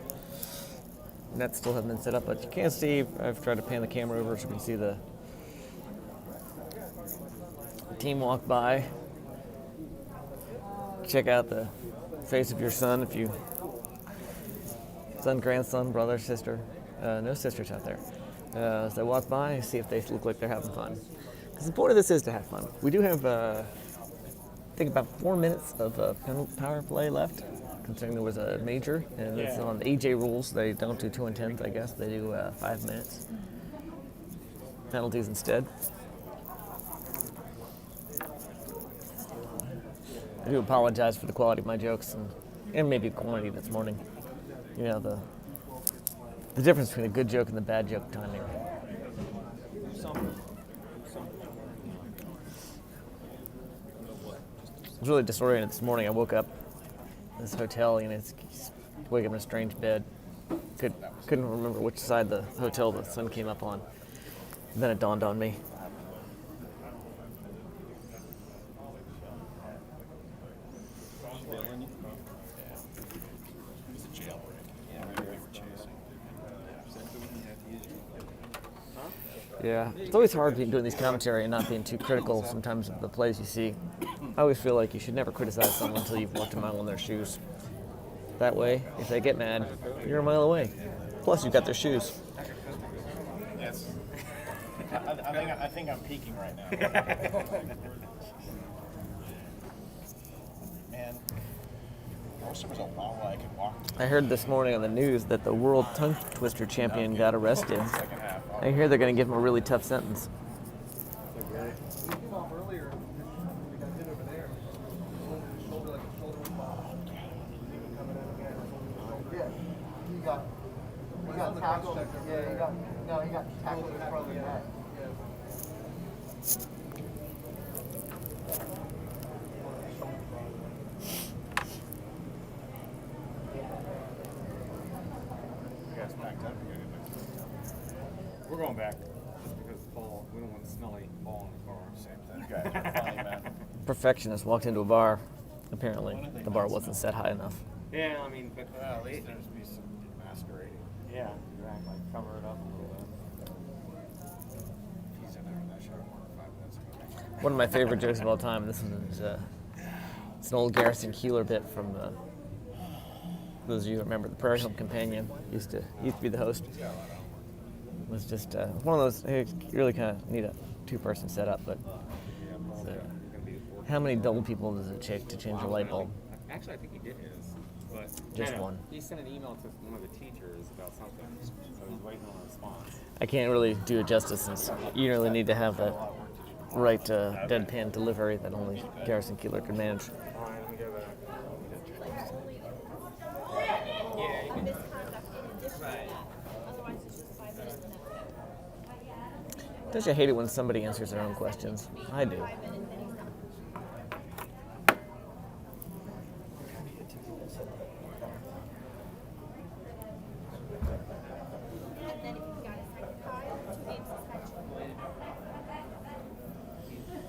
Nets still haven't been set up, but you can see, I've tried to pan the camera over so you can see the team walk by. Check out the face of your son if you, son, grandson, brother, sister. No sisters out there. As they walk by, see if they look like they're having fun. Because the point of this is to have fun. We do have, I think, about 4 minutes of power play left, considering there was a major, and it's on the EJ rules. They don't do 2 and 10s, I guess. They do 5 minutes. Penalties instead. I do apologize for the quality of my jokes and maybe quantity this morning. You know, the difference between a good joke and the bad joke timing. I was really disoriented this morning. I woke up in this hotel, you know, wake up in a strange bed. Couldn't remember which side of the hotel the sun came up on. And then it dawned on me. Yeah, it's always hard doing these commentary and not being too critical sometimes of the plays you see. I always feel like you should never criticize someone until you've walked a mile in their shoes. That way, if they get mad, you're a mile away. Plus, you've got their shoes. Yes. I think I'm peaking right now. Man, I wish there was a wall I could walk to. I heard this morning on the news that the world tongue twister champion got arrested. I hear they're going to give him a really tough sentence. He got tackled. Yeah, he got tackled in front of the net. We're going back because Paul, we don't want the smelly ball in the car. Same thing. You guys are funny, man. Perfectionist walked into a bar. Apparently, the bar wasn't set high enough. Yeah, I mean, but Well, at least there's be some masquerading. yeah, exactly. Cover it up a little bit. He's in there in that show more than 5 minutes ago. One of my favorite jokes of all time. This is it's an old Garrison Keillor bit from those of you who remember the Prairie Home Companion. Used to be the host. It was just one of those. Hey, you really kind of need a 2-person setup, but how many double people does it take to change a light bulb? Actually, I think he did his, but Just one. He sent an email to one of the teachers about something, so he's waiting on a response. I can't really do it justice since you really need to have that right deadpan delivery that only Garrison Keillor can manage. All right, let me go back. Misconduct in addition to that. Otherwise, it's just 5 minutes and that's it. Don't you hate it when somebody answers their own questions? I do. 5 minutes and he's not. And then if you got a second time, 2 game suspension.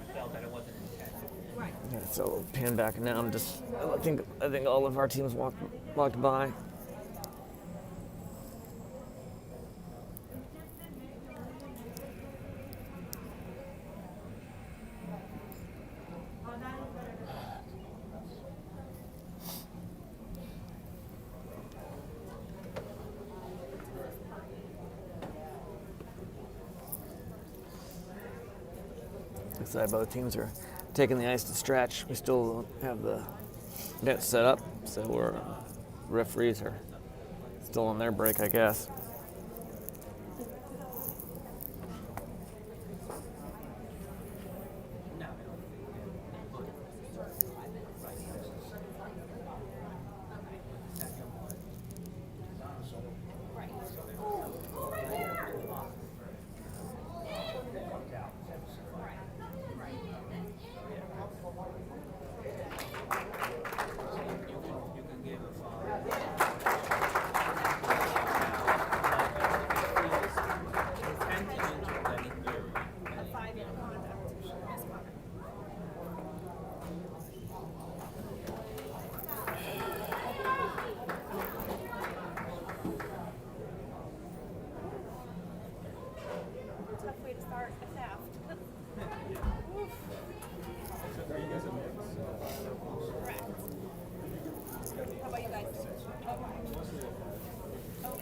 I felt that it wasn't intentional. Right. Yeah, so pan back and now I think all of our teams walked by. Looks like both teams are taking the ice to stretch. We still don't have the net set up, so we're referees are still on their break, I guess.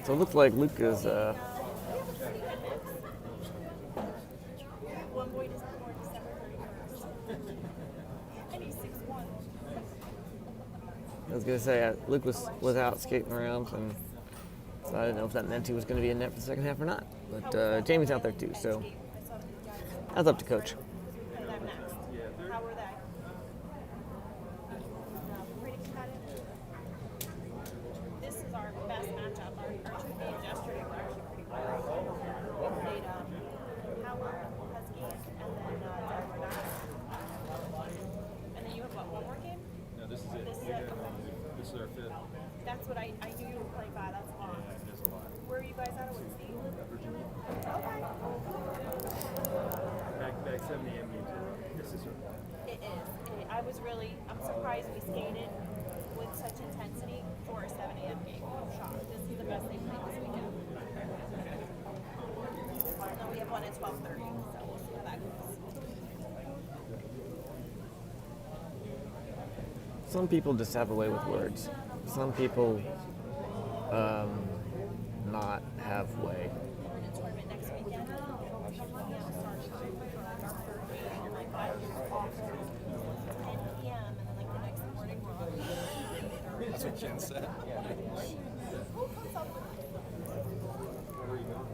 So it looks like Luke is. One boy is born December 31st. And he's 6'1". I was gonna say Luke was out skating around, and so I didn't know if that meant he was going to be in net for the second half or not. But Jamie's out there too, so that's up to coach. And I'm next. How were they? Pretty competitive. This is our best matchup. Our two games yesterday were actually pretty close. We played Howard, Husky, and then Denver Knights. And then you have what, one more game? No, this is it. This is it. Okay. This is our fifth. That's what I knew you were playing by. That's a lot. Where are you guys at? What state? Virginia. Okay. Back 70 MB to this is It is. I'm surprised we skated with such intensity for a 7 a.m. game. I'm shocked. This is the best they played this weekend. And then we have one at 12:30, so we'll see how that goes. Some people just have a way with words. Some people not have way. We're in a tournament next weekend. I'm lucky I'll start showing for like our third game. And like I was off at 10 p.m. and then like the next morning we're on. That's what Jen said. Who comes up with it? Where are you going?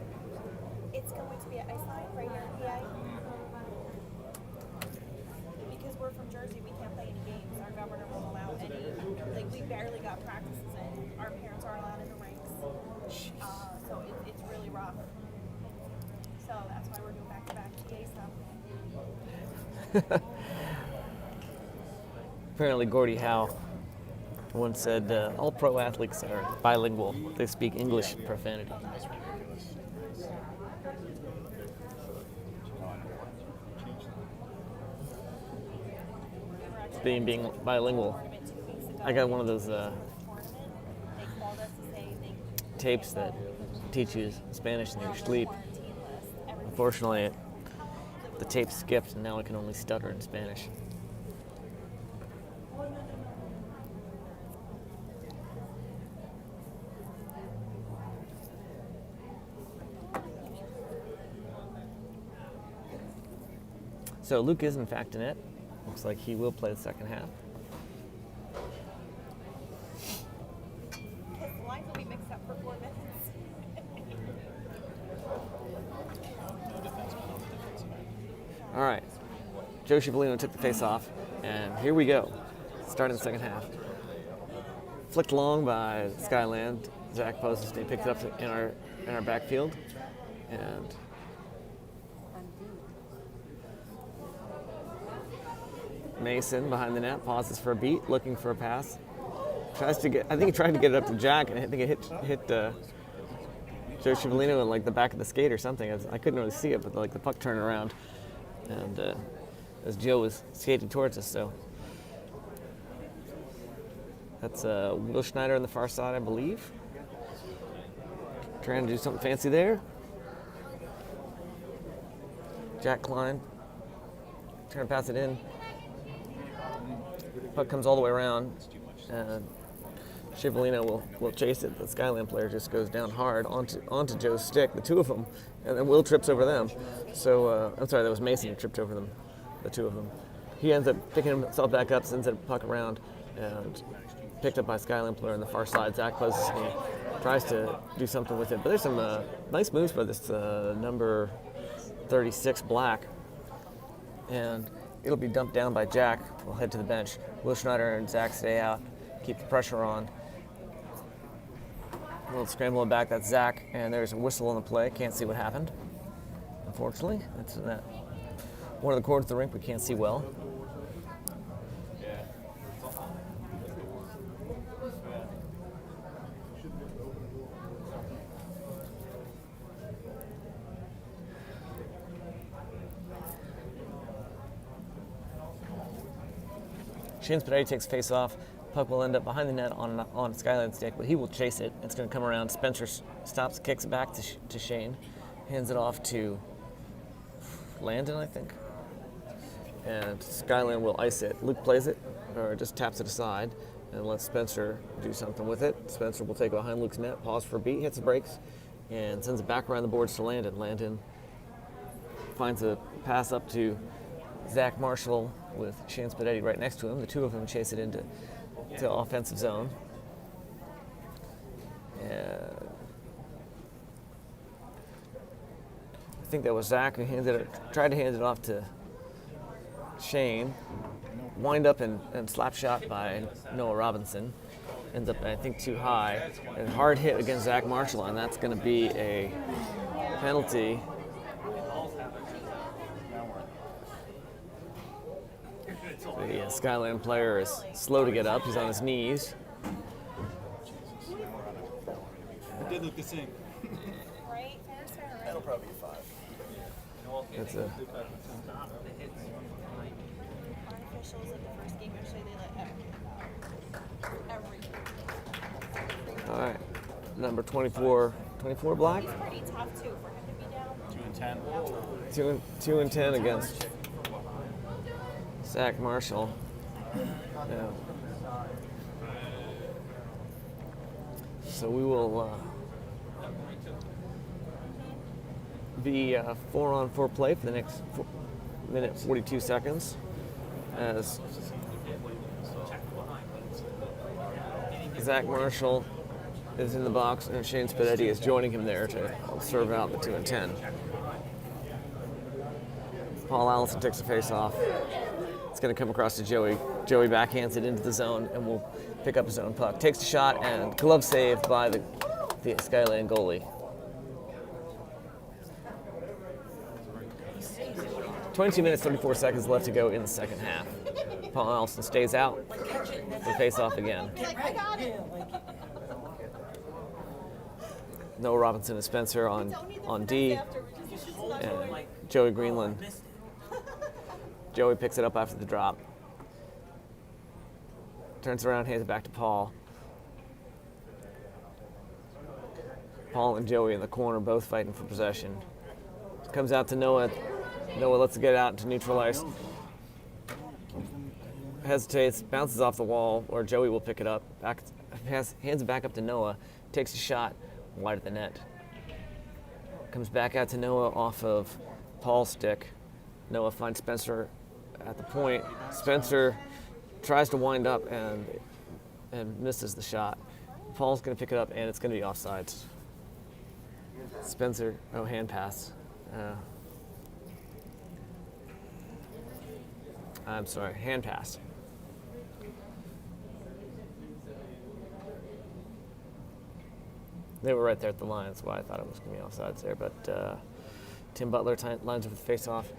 It's going to be at Iceland right here in PA. Because we're from Jersey, we can't play any games. Our governor won't allow any. Like, we barely got practices in. Our parents aren't allowed in the rinks. So it's really rough. So that's why we're doing back-to-back PA stuff. Apparently, Gordie Howe once said all pro athletes are bilingual. They speak English and profanity. Being bilingual. Tournament 2 weeks ago. I got one of those Tournament, they called us to say they tapes that teach you Spanish in your sleep. quarantine list. Everything. Unfortunately, the tape skipped, and now I can only stutter in Spanish. So Luke is in fact in it. Looks like he will play the second half. Because the lines will be mixed up for 4 minutes. All right, Joe Scivolino took the face off, and here we go. Starting the second half. Flicked long by Skyland. Zach Poston, he picked it up in our backfield, and Mason behind the net pauses for a beat, looking for a pass. Tries to get. I think he tried to get it up to Jack, and I think it hit Joe Scivolino in like the back of the skate or something. I couldn't really see it, but like the puck turned around, and as Joe was skating towards us, so that's Will Schneider on the far side, I believe. Trying to do something fancy there. Jack Klein trying to pass it in. Puck comes all the way around, and Scivolino will chase it. The Skyland player just goes down hard onto Joe's stick, the two of them, and then Will trips over them. So, I'm sorry, that was Mason who tripped over them, the two of them. He ends up picking himself back up, sends the puck around, and picked up by Skyland player on the far side. Zach Poston tries to do something with it, but there's some nice moves by this number 36 Black, and it'll be dumped down by Jack. We'll head to the bench. Will Schneider and Zach stay out, keep the pressure on. A little scrambling back, that's Zach, and there's a whistle on the play. Can't see what happened, unfortunately. That's in that one of the corners of the rink we can't see well. Shane Spadari takes face off. Puck will end up behind the net on Skyland's stick, but he will chase it. It's going to come around. Spencer stops, kicks it back to Shane, hands it off to Landon, I think. And Skyland will ice it. Luke plays it, or just taps it aside, and let Spencer do something with it. Spencer will take it behind Luke's net, pause for a beat, hits the brakes, and sends it back around the boards to Landon. Landon finds a pass up to Zach Marshall with Shane Spadetti right next to him. The two of them chase it into offensive zone. I think that was Zach who tried to hand it off to Shane. Wind up and slap shot by Noah Robinson. Ends up, I think, too high. And hard hit against Zach Marshall, and that's going to be a penalty. The Skyland player is slow to get up. He's on his knees. It did look the same. Right? Fast or right? That'll probably be 5. That's a Officials at the first game yesterday, they let every kid out. all right. Number 24 black. It's pretty tough too for him to be down. 2 and 10. 2 and 10 against Zach Marshall. Yeah. So we will be 4-on-4 play for the next minute 42 seconds as Zach Marshall is in the box and Shane Spadetti is joining him there to serve out the 2 and 10. Paul Allison takes the face off. It's going to come across to Joey. Joey backhands it into the zone and will pick up his own puck. Takes the shot and glove saved by the Skyland goalie. 22 minutes, 34 seconds left to go in the second half. Paul Allison stays out for face off again. Noah Robinson and Spencer on D. And Joey Greenland. Joey picks it up after the drop. Turns around, hands it back to Paul. Paul and Joey in the corner, both fighting for possession. Comes out to Noah. Noah lets it get out to neutral ice. Hesitates, bounces off the wall, or Joey will pick it up. Hands it back up to Noah. Takes a shot wide of the net. Comes back out to Noah off of Paul's stick. Noah finds Spencer at the point. Spencer tries to wind up and misses the shot. Paul's going to pick it up, and it's going to be offsides. Spencer, hand pass. I'm sorry, hand pass. They were right there at the line, that's why I thought it was going to be offsides there. But Tim Butler lines up with the face-off.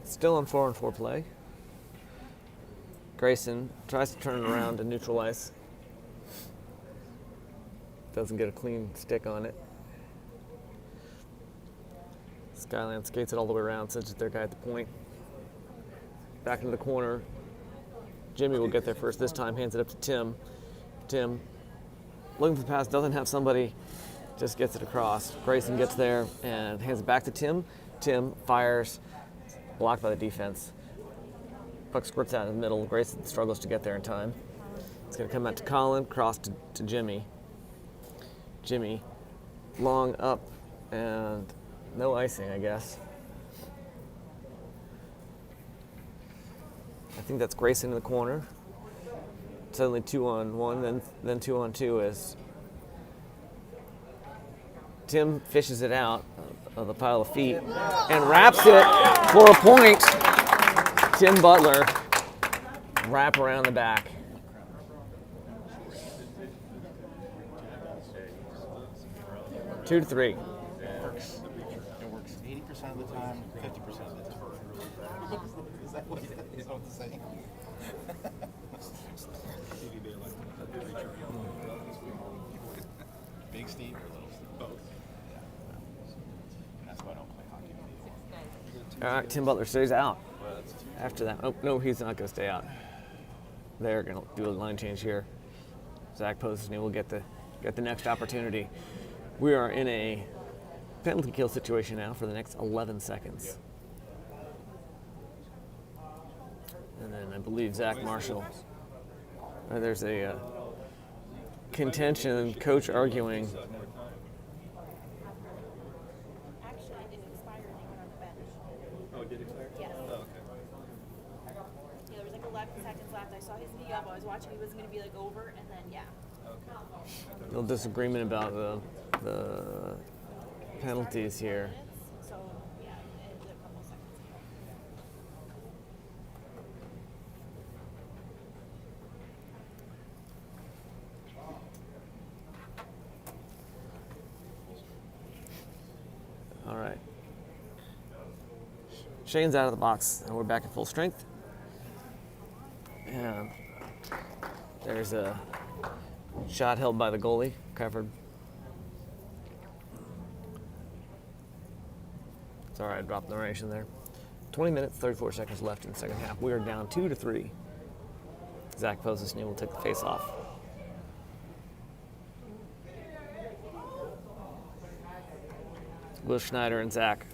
Still on 4-on-4 play. Grayson tries to turn it around to neutral ice. Doesn't get a clean stick on it. Skyland skates it all the way around, sends it their guy at the point. Back into the corner. Jimmy will get there first this time, hands it up to Tim. Tim, looking for the pass, doesn't have somebody, just gets it across. Grayson gets there and hands it back to Tim. Tim fires, blocked by the defense. Puck squirts out in the middle. Grayson struggles to get there in time. It's going to come out to Colin, cross to Jimmy. Jimmy, long up, and no icing, I guess. I think that's Grayson in the corner. Suddenly 2-on-1, then 2-on-2 as Tim fishes it out of the pile of feet and wraps it for a point. Tim Butler, wrap around the back. Two to three. It works 80% of the time, 50% of the time. Is that what the saying? Big Steve or little Steve? Both. Yeah. That's why I don't play hockey. All right, Tim Butler stays out. After that, oh no, he's not going to stay out. They're going to do a line change here. Zach Posey will get the next opportunity. We are in a penalty kill situation now for the next 11 seconds. And then I believe Zach Marshall There's a contention, coach arguing. Actually, it didn't expire and they went on the bench. Oh, it did expire? Yes. Oh, okay. Yeah, there was like 11 seconds left. I saw his knee up. I was watching. He was going to be like over, and then yeah. Okay. Little disagreement about the penalties here. So yeah, it ended a couple seconds. All right. Shane's out of the box, and we're back at full strength. And there's a shot held by the goalie, covered. Sorry, I dropped the narration there. 20 minutes, 34 seconds left in the second half. We are down 2-3. Zach Posesny will take the face off. Will Schneider and Zach,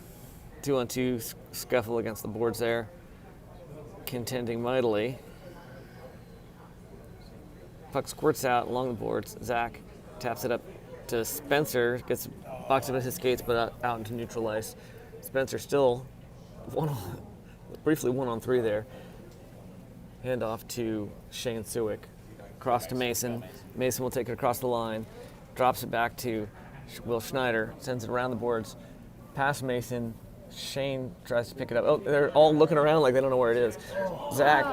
2-on-2 scuffle against the boards there, contending mightily. Puck squirts out along the boards. Zach taps it up to Spencer, gets boxed up at his skates, but out into neutral ice. Spencer still briefly 1-on-3 there. Hand off to Shane Suick. Cross to Mason. Mason will take it across the line, drops it back to Will Schneider, sends it around the boards, past Mason. Shane tries to pick it up. Oh, they're all looking around like they don't know where it is. Zach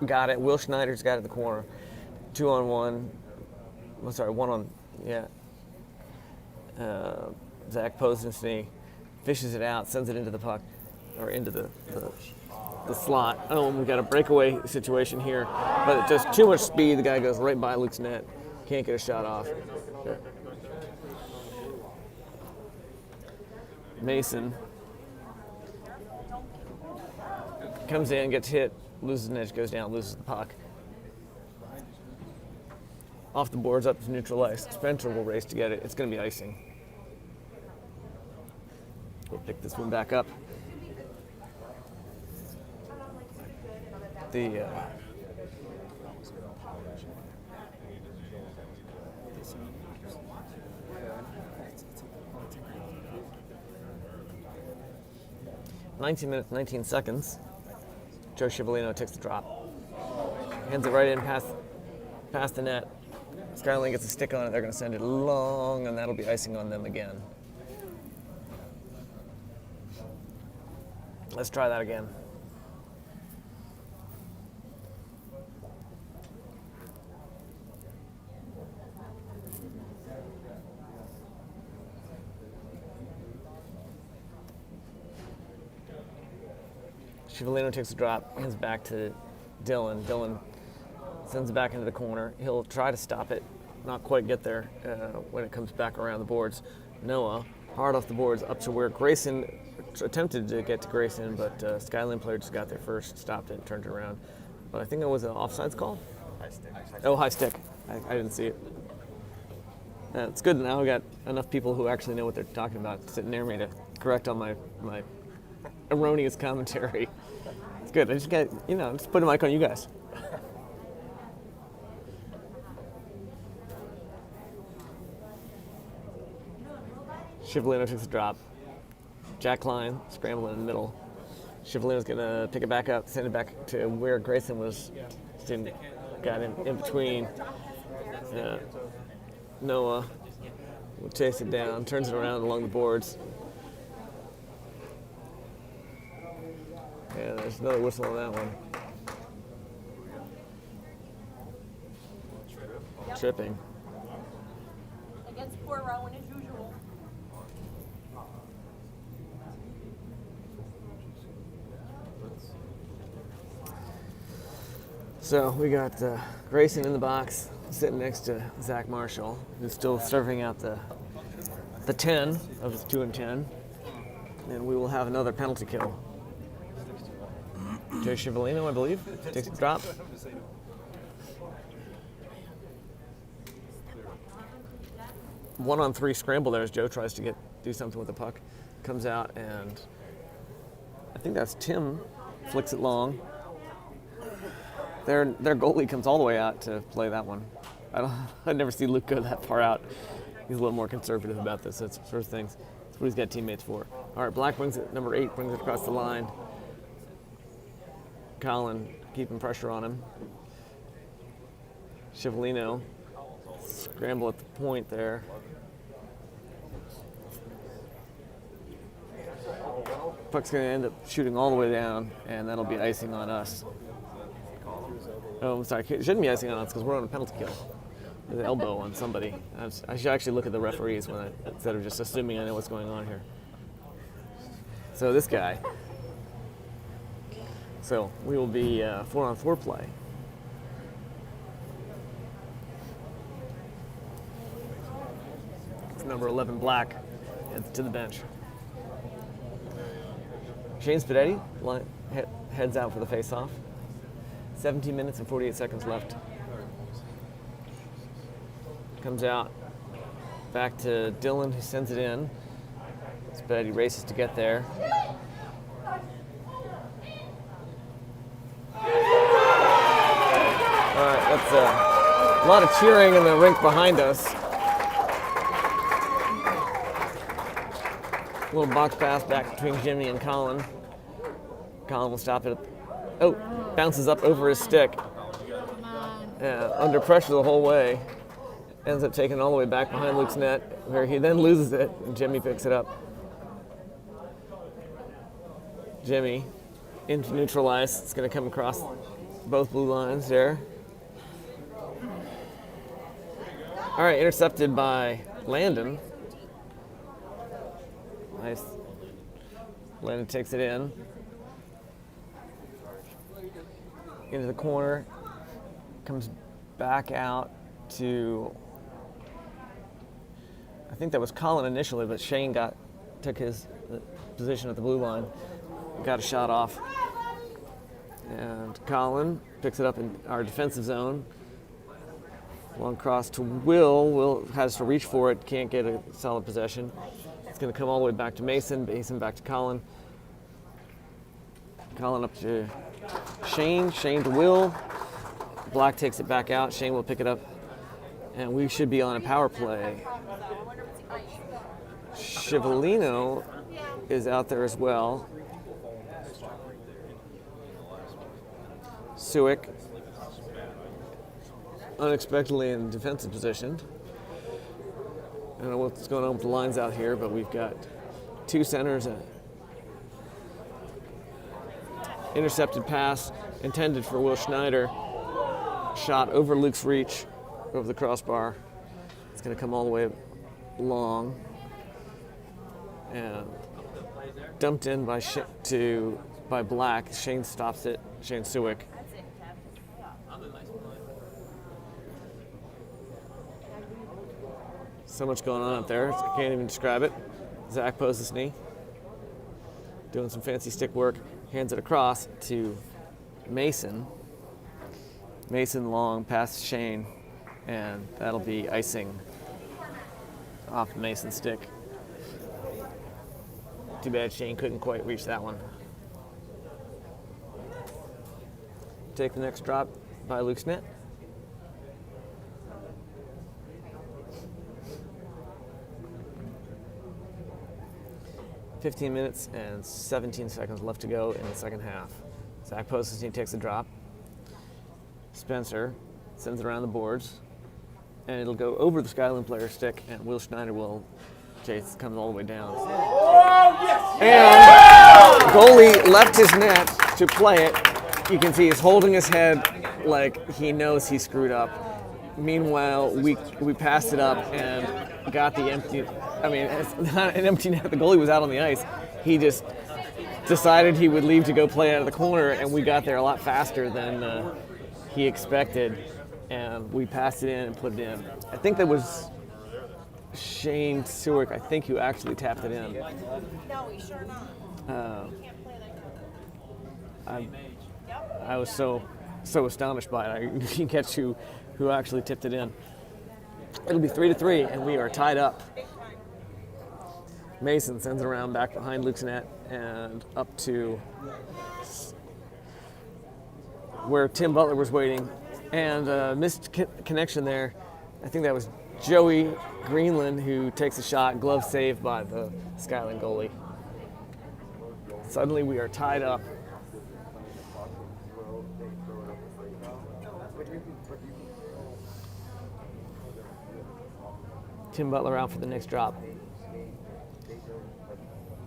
got it. Will Schneider's got it at the corner. 2-on-1. I'm sorry, 1-on. Yeah. Zach Posesny fishes it out, sends it into the puck, or into the slot. Oh, we got a breakaway situation here, but just too much speed. The guy goes right by Luke's net. Can't get a shot off. Sure. Mason comes in, gets hit, loses an edge, goes down, loses the puck. Off the boards, up to neutral ice. Spencer will race to get it. It's going to be icing. We'll pick this one back up. The 19 minutes, 19 seconds. Joe Scivolino takes the drop. Hands it right in past the net. Skyland gets a stick on it. They're going to send it long, and that'll be icing on them again. Let's try that again. Scivolino takes a drop, hands back to Dylan. Dylan sends it back into the corner. He'll try to stop it, not quite get there when it comes back around the boards. Noah, hard off the boards, up to where Grayson attempted to get to Grayson, but Skyland player just got there first, stopped it, turned it around. But I think it was an offsides call? High stick. Oh, high stick. I didn't see it. It's good now. We got enough people who actually know what they're talking about sitting near me to correct on my erroneous commentary. It's good. I just got, just put a mic on you guys. Scivolino takes a drop. Jack Klein scrambling in the middle. Scivolino's gonna pick it back up, send it back to where Grayson was. Got in between. Noah will chase it down, turns it around along the boards. Yeah, there's another whistle on that one. Tripping. Against poor Rowan as usual. So we got Grayson in the box, sitting next to Zach Marshall, who's still serving out the 10 of his 2-and-10. And we will have another penalty kill. Joe Scivolino, I believe, takes a drop. One-on-3 scramble there as Joe tries to do something with the puck. Comes out, and I think that's Tim, flicks it long. Their goalie comes all the way out to play that one. I never see Luke go that far out. He's a little more conservative about this. That's sort of things. That's what he's got teammates for. All right, Black brings it. Number 8 brings it across the line. Colin keeping pressure on him. Chivalino scramble at the point there. Puck's going to end up shooting all the way down, and that'll be icing on us. Oh, I'm sorry. It shouldn't be icing on us because we're on a penalty kill. With an elbow on somebody. I should actually look at the referees instead of just assuming I know what's going on here. So this guy. So we will be 4-on-4 play. It's number 11 Black heads to the bench. Shane Spadetti heads out for the face-off. 17 minutes and 48 seconds left. Comes out back to Dylan, who sends it in. Spadetti races to get there. All right, that's a lot of cheering in the rink behind us. A little box pass back between Jimmy and Colin. Colin will stop it. Oh, bounces up over his stick. Under pressure the whole way. Ends up taking it all the way back behind Luke's net, where he then loses it, and Jimmy picks it up. Jimmy into neutral ice. It's going to come across both blue lines there. All right, intercepted by Landon. Nice. Landon takes it in. Into the corner. Comes back out to, I think that was Colin initially, but Shane took his position at the blue line, got a shot off. And Colin picks it up in our defensive zone. Long cross to Will. Will has to reach for it, can't get a solid possession. It's going to come all the way back to Mason. Mason back to Colin. Colin up to Shane. Shane to Will. Black takes it back out. Shane will pick it up. And we should be on a power play. Chivalino is out there as well. Suick unexpectedly in defensive position. I don't know what's going on with the lines out here, but we've got two centers. Intercepted pass intended for Will Schneider. Shot over Luke's reach, over the crossbar. It's going to come all the way long. And dumped in by Black. Shane stops it. Shane Suick. So much going on up there. I can't even describe it. Zach poses knee. Doing some fancy stick work. Hands it across to Mason. Mason long past Shane. And that'll be icing off Mason's stick. Too bad Shane couldn't quite reach that one. Take the next drop by Luke's net. $15 minutes and 17 seconds left to go in the second half. Zach poses, he takes the drop. Spencer sends it around the boards, and it'll go over the Skyland player's stick, and Will Schneider will chase, comes all the way down. And goalie left his net to play it. You can see he's holding his head like he knows he screwed up. Meanwhile, we passed it up and got the empty. I mean, it's not an empty net. The goalie was out on the ice. He just decided he would leave to go play out of the corner, and we got there a lot faster than he expected. And we passed it in and put it in. I think that was Shane Suick, I think, who actually tapped it in. No, he's sure not. He can't play that good. I was so astonished by it. I didn't catch who actually tipped it in. It'll be 3-3, and we are tied up. Mason sends it around back behind Luke's net and up to where Tim Butler was waiting, and missed connection there. I think that was Joey Greenland who takes a shot, glove saved by the Skyland goalie. Suddenly we are tied up. Tim Butler out for the next drop.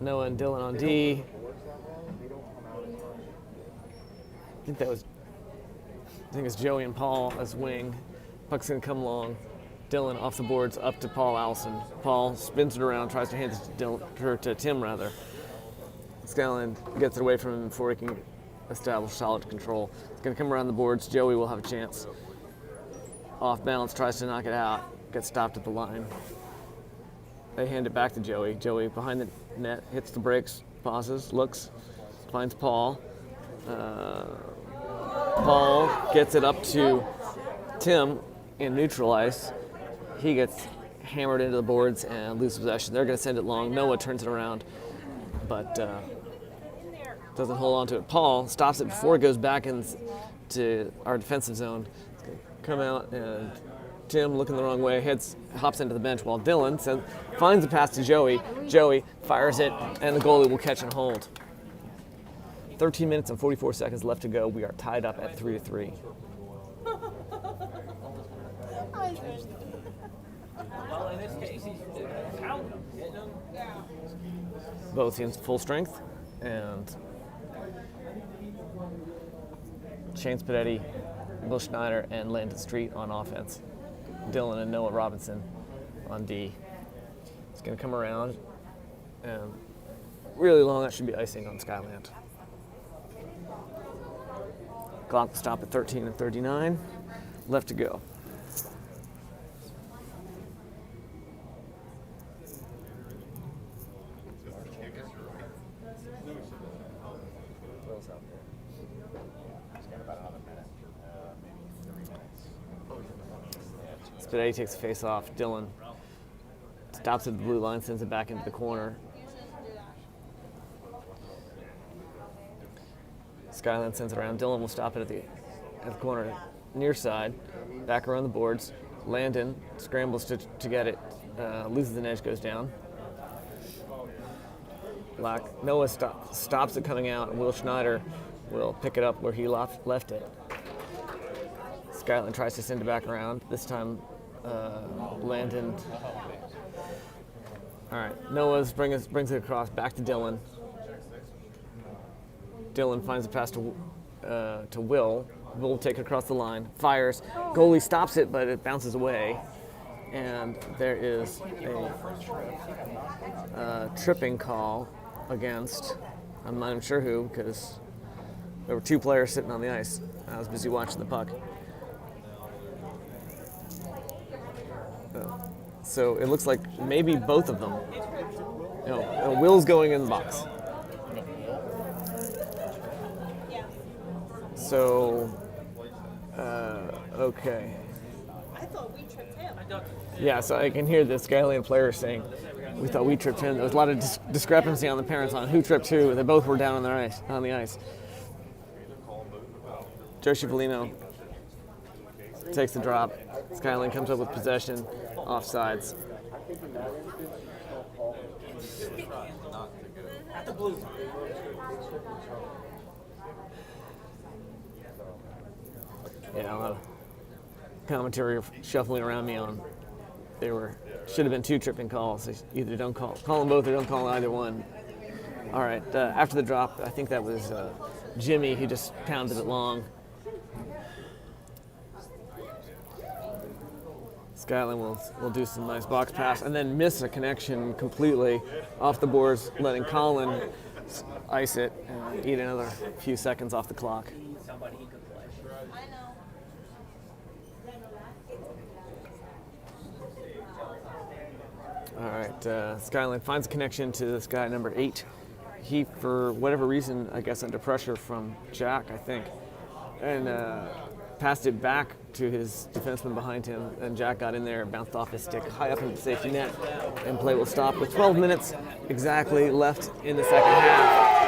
Noah and Dylan on D. I think it's Joey and Paul as wing. Puck's gonna come long. Dylan off the boards up to Paul Allison. Paul spins it around, tries to hand it to Tim rather. Skyland gets it away from him before he can establish solid control. It's gonna come around the boards. Joey will have a chance. Off balance, tries to knock it out. Gets stopped at the line. They hand it back to Joey. Joey behind the net, hits the brakes, pauses, looks, finds Paul. Paul gets it up to Tim in neutral ice. He gets hammered into the boards and loses possession. They're going to send it long. Noah turns it around, but doesn't hold on to it. Paul stops it before it goes back into our defensive zone. It's going to come out, and Tim, looking the wrong way, hops into the bench while Dylan finds a pass to Joey. Joey fires it, and the goalie will catch and hold. 13 minutes and 44 seconds left to go. We are tied up at 3-3. Well, in this case, he's counting them, hitting them. Both teams full strength, and Shane Spadetti, Will Schneider, and Landon Street on offense. Dylan and Noah Robinson on D. It's going to come around, and really long. That should be icing on Skyland. Clock will stop at 13 and 39. Left to go. Spadetti takes the face off. Dylan stops at the blue line, sends it back into the corner. Skyland sends it around. Dylan will stop it at the corner near side, back around the boards. Landon scrambles to get it, loses an edge, goes down. Noah stops it coming out, and Will Schneider will pick it up where he left it. Skyland tries to send it back around. This time, Landon. All right, Noah brings it across, back to Dylan. Dylan finds a pass to Will. Will will take it across the line, fires. Goalie stops it, but it bounces away. And there is a tripping call against, I'm not even sure who, because there were two players sitting on the ice. I was busy watching the puck. So it looks like maybe both of them. Will's going in the box. So, okay. I thought we tripped him. Yeah, so I can hear the Skyland players saying, we thought we tripped him. There was a lot of discrepancy on the parents on who tripped who. They both were down on the ice. Joe Cipollino takes the drop. Skyland comes up with possession, offsides. Yeah, a lot of commentary shuffling around me on should have been two tripping calls. They either don't call them both or don't call either one. All right, after the drop, I think that was Jimmy. He just pounded it long. Skyland will do some nice box pass and then miss a connection completely off the boards, letting Colin ice it and eat another few seconds off the clock. Somebody he could play. I know. All right, Skyland finds a connection to this guy, number 8. He, for whatever reason, I guess under pressure from Jack, I think, and passed it back to his defenseman behind him, and Jack got in there, bounced off his stick high up into the safety net, and play will stop with 12 minutes exactly left in the second half.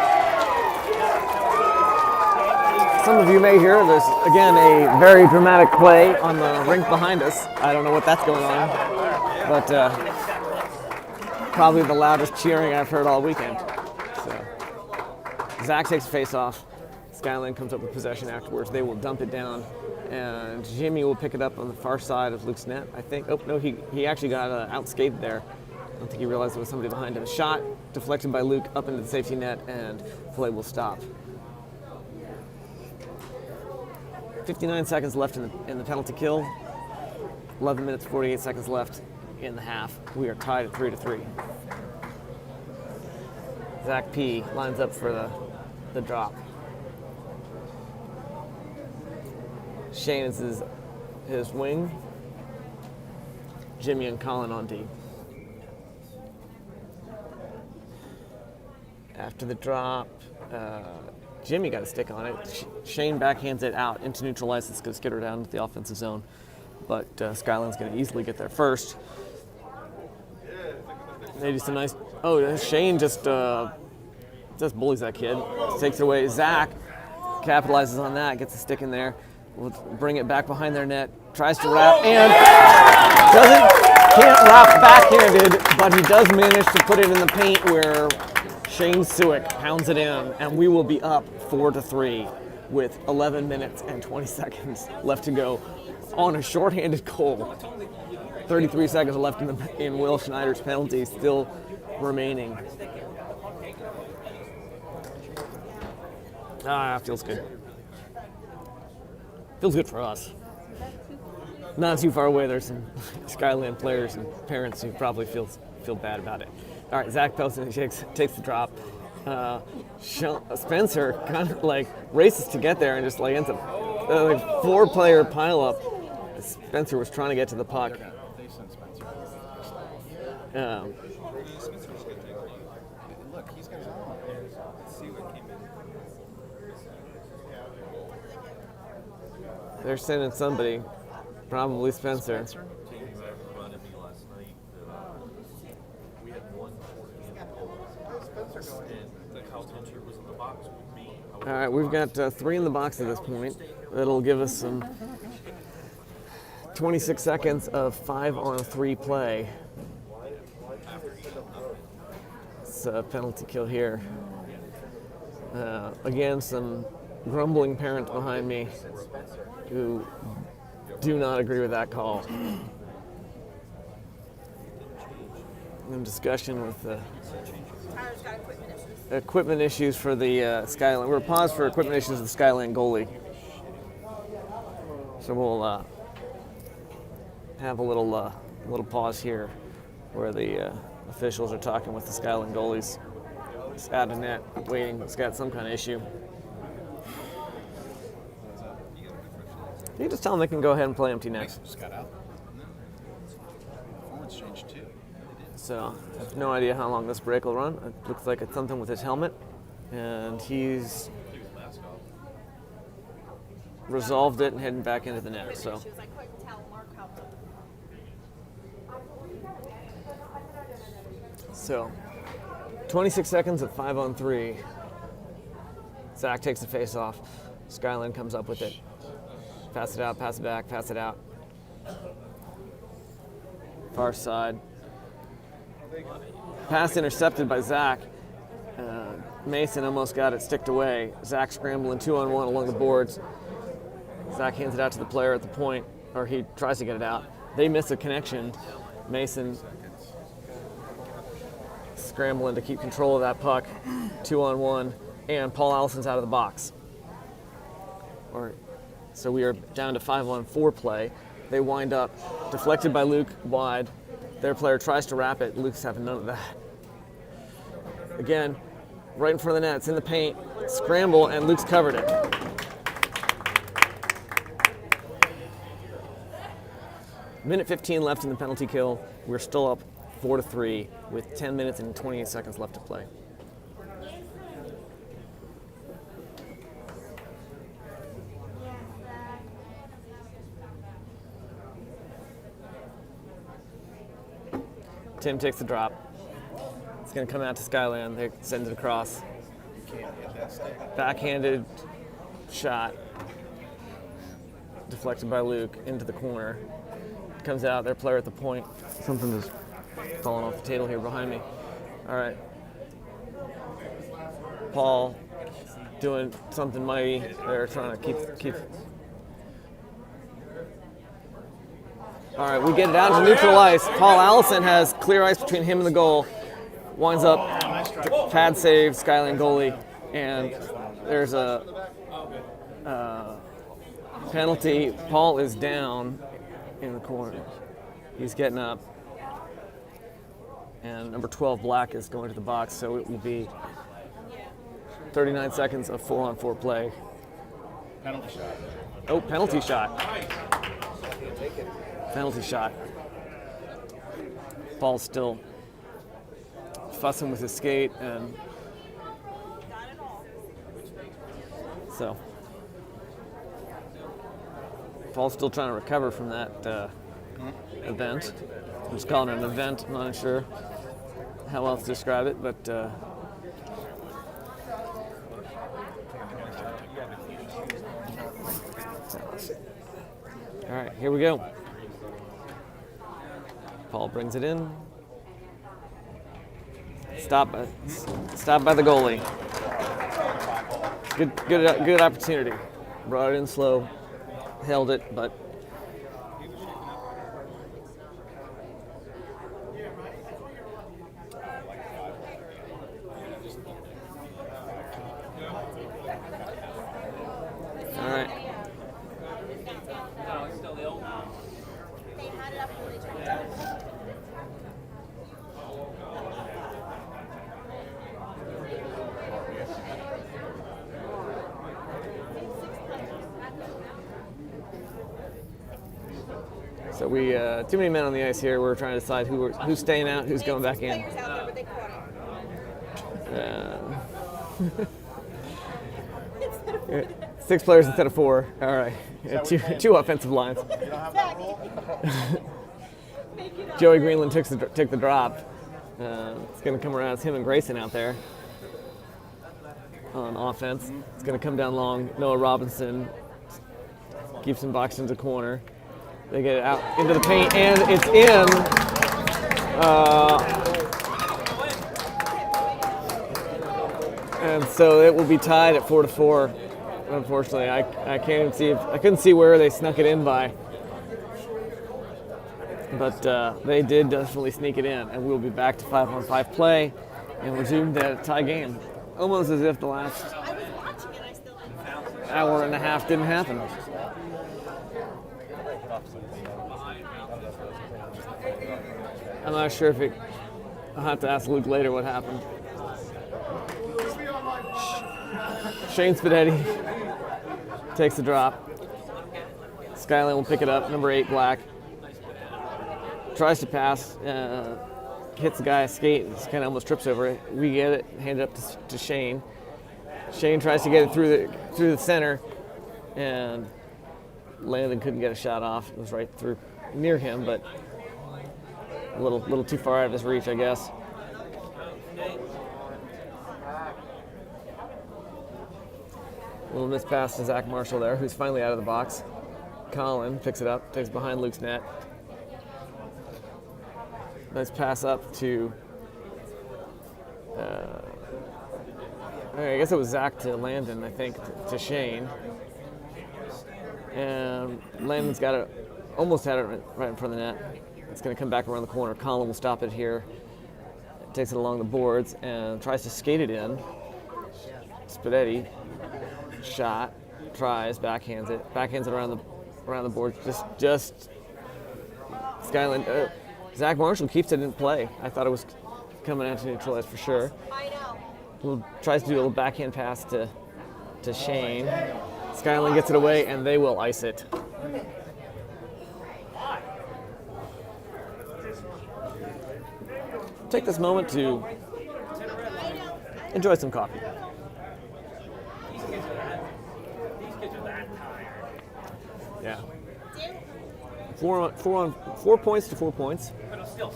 some of you may hear, there's again a very dramatic play on the rink behind us. I don't know what that's going on, but probably the loudest cheering I've heard all weekend. So Zach takes a face off. Skyland comes up with possession afterwards. They will dump it down, and Jimmy will pick it up on the far side of Luke's net, I think. Oh, no, he actually got outskated there. I don't think he realized there was somebody behind him. Shot deflected by Luke up into the safety net, and play will stop. 59 seconds left in the penalty kill. 11 minutes, 48 seconds left in the half. We are tied at 3-3. Zach P lines up for the drop. Shane is his wing. Jimmy and Colin on D. After the drop, Jimmy got a stick on it. Shane backhands it out into neutral ice. It's going to skitter down to the offensive zone. But Skyland's going to easily get there first. They do some nice. Oh, Shane just bullies that kid. Takes it away. Zach capitalizes on that. Gets a stick in there. Will bring it back behind their net. Tries to wrap and can't wrap backhanded, but he does manage to put it in the paint where Shane Suick pounds it in, and we will be up 4-3 with 11 minutes and 20 seconds left to go on a shorthanded goal. 33 seconds left in Will Schneider's penalty still remaining. Feels good. Feels good for us. Not too far away, there's some Skyland players and parents who probably feel bad about it. All right, Zach Pelson takes the drop. Spencer kind of like races to get there and just like ends up like 4-player pileup. Spencer was trying to get to the puck. Look, he's got his own. They're sending somebody, probably Spencer. Reminded me last night that we had one and the Kyle Spencer was in the box with me. All right, we've got 3 in the box at this point. That'll give us some 26 seconds of 5-on-3 play. It's a penalty kill here. Again, some grumbling parents behind me who do not agree with that call. In discussion with the equipment issues for the Skyland. We're paused for equipment issues with the Skyland goalie. So we'll have a little pause here where the officials are talking with the Skyland goalies. It's out of net, waiting. It's got some kind of issue. You just tell them they can go ahead and play empty net. Just got out. Forwards changed too. So I have no idea how long this break will run. It looks like it's something with his helmet, and he's resolved it and heading back into the net. So. She was like, couldn't tell Mark helped him. So, 26 seconds at 5-on-3. Zach takes the face off. Skyland comes up with it. Pass it out, pass it back, pass it out. Far side. Pass intercepted by Zach. Mason almost got it sticked away. Zach scrambling 2-on-1 along the boards. Zach hands it out to the player at the point, or he tries to get it out. They miss a connection. Mason scrambling to keep control of that puck. 2-on-1, and Paul Allison's out of the box. So we are down to 5-on-4 play. They wind up deflected by Luke wide. Their player tries to wrap it. Luke's having none of that. Again, right in front of the net. It's in the paint. Scramble, and Luke's covered it. Minute 15 left in the penalty kill. We're still up 4-3 with 10 minutes and 28 seconds left to play. Tim takes the drop. It's going to come out to Skyland. They send it across. Backhanded shot. Deflected by Luke into the corner. Comes out, their player at the point. Something is falling off the table here behind me. All right. Paul doing something mighty. They're trying to keep. All right, we get it out to neutral ice. Paul Allison has clear ice between him and the goal. Winds up pad save, Skyland goalie, and there's a penalty. Paul is down in the corner. He's getting up. And number 12, Black, is going to the box, so it will be 39 seconds of 4-on-4 play. Penalty shot. Oh, penalty shot. Penalty shot. Paul's still fussing with his skate, and so Paul's still trying to recover from that event. I'm just calling it an event. I'm not sure how else to describe it, but all right, here we go. Paul brings it in. Stop by the goalie. Good opportunity. Brought it in slow, held it, but all right. No, it's still the old one. They had it up when they turned it on. So we too many men on the ice here. We're trying to decide who's staying out, who's going back in. Players out there, but they caught it. 6 players instead of 4. All right, two offensive lines. Joey Greenland took the drop. It's going to come around. It's him and Grayson out there on offense. It's going to come down long. Noah Robinson keeps him boxed into the corner. They get it out into the paint, and it's in. And so it will be tied at 4-4. Unfortunately, I can't even see. I couldn't see where they snuck it in by, but they did definitely sneak it in, and we'll be back to 5-on-5 play, and resume that tie game, almost as if the last I was watching it, I still didn't. hour and a half didn't happen. I'm not sure if it. I'll have to ask Luke later what happened. Shane Spadetti takes the drop. Skyland will pick it up. Number 8, Black. Tries to pass. Hits the guy's skate. Kind of almost trips over it. We get it. Hand it up to Shane. Shane tries to get it through the center, and Landon couldn't get a shot off. It was right through near him, but a little too far out of his reach, I guess. A little miss pass to Zach Marshall there, who's finally out of the box. Colin picks it up, takes behind Luke's net. Nice pass up to, I guess it was Zach to Landon, I think, to Shane. And Landon's got it, almost had it right in front of the net. It's going to come back around the corner. Colin will stop it here. Takes it along the boards and tries to skate it in. Spadetti, shot, tries, backhands it around the board. Just Skyland. Zach Marshall keeps it in play. I thought it was coming out to neutralize for sure. I know. Tries to do a little backhand pass to Shane. Skyland gets it away, and they will ice it. Take this moment to enjoy some coffee. These kids are that tired. Yeah. 4 points to 4 points.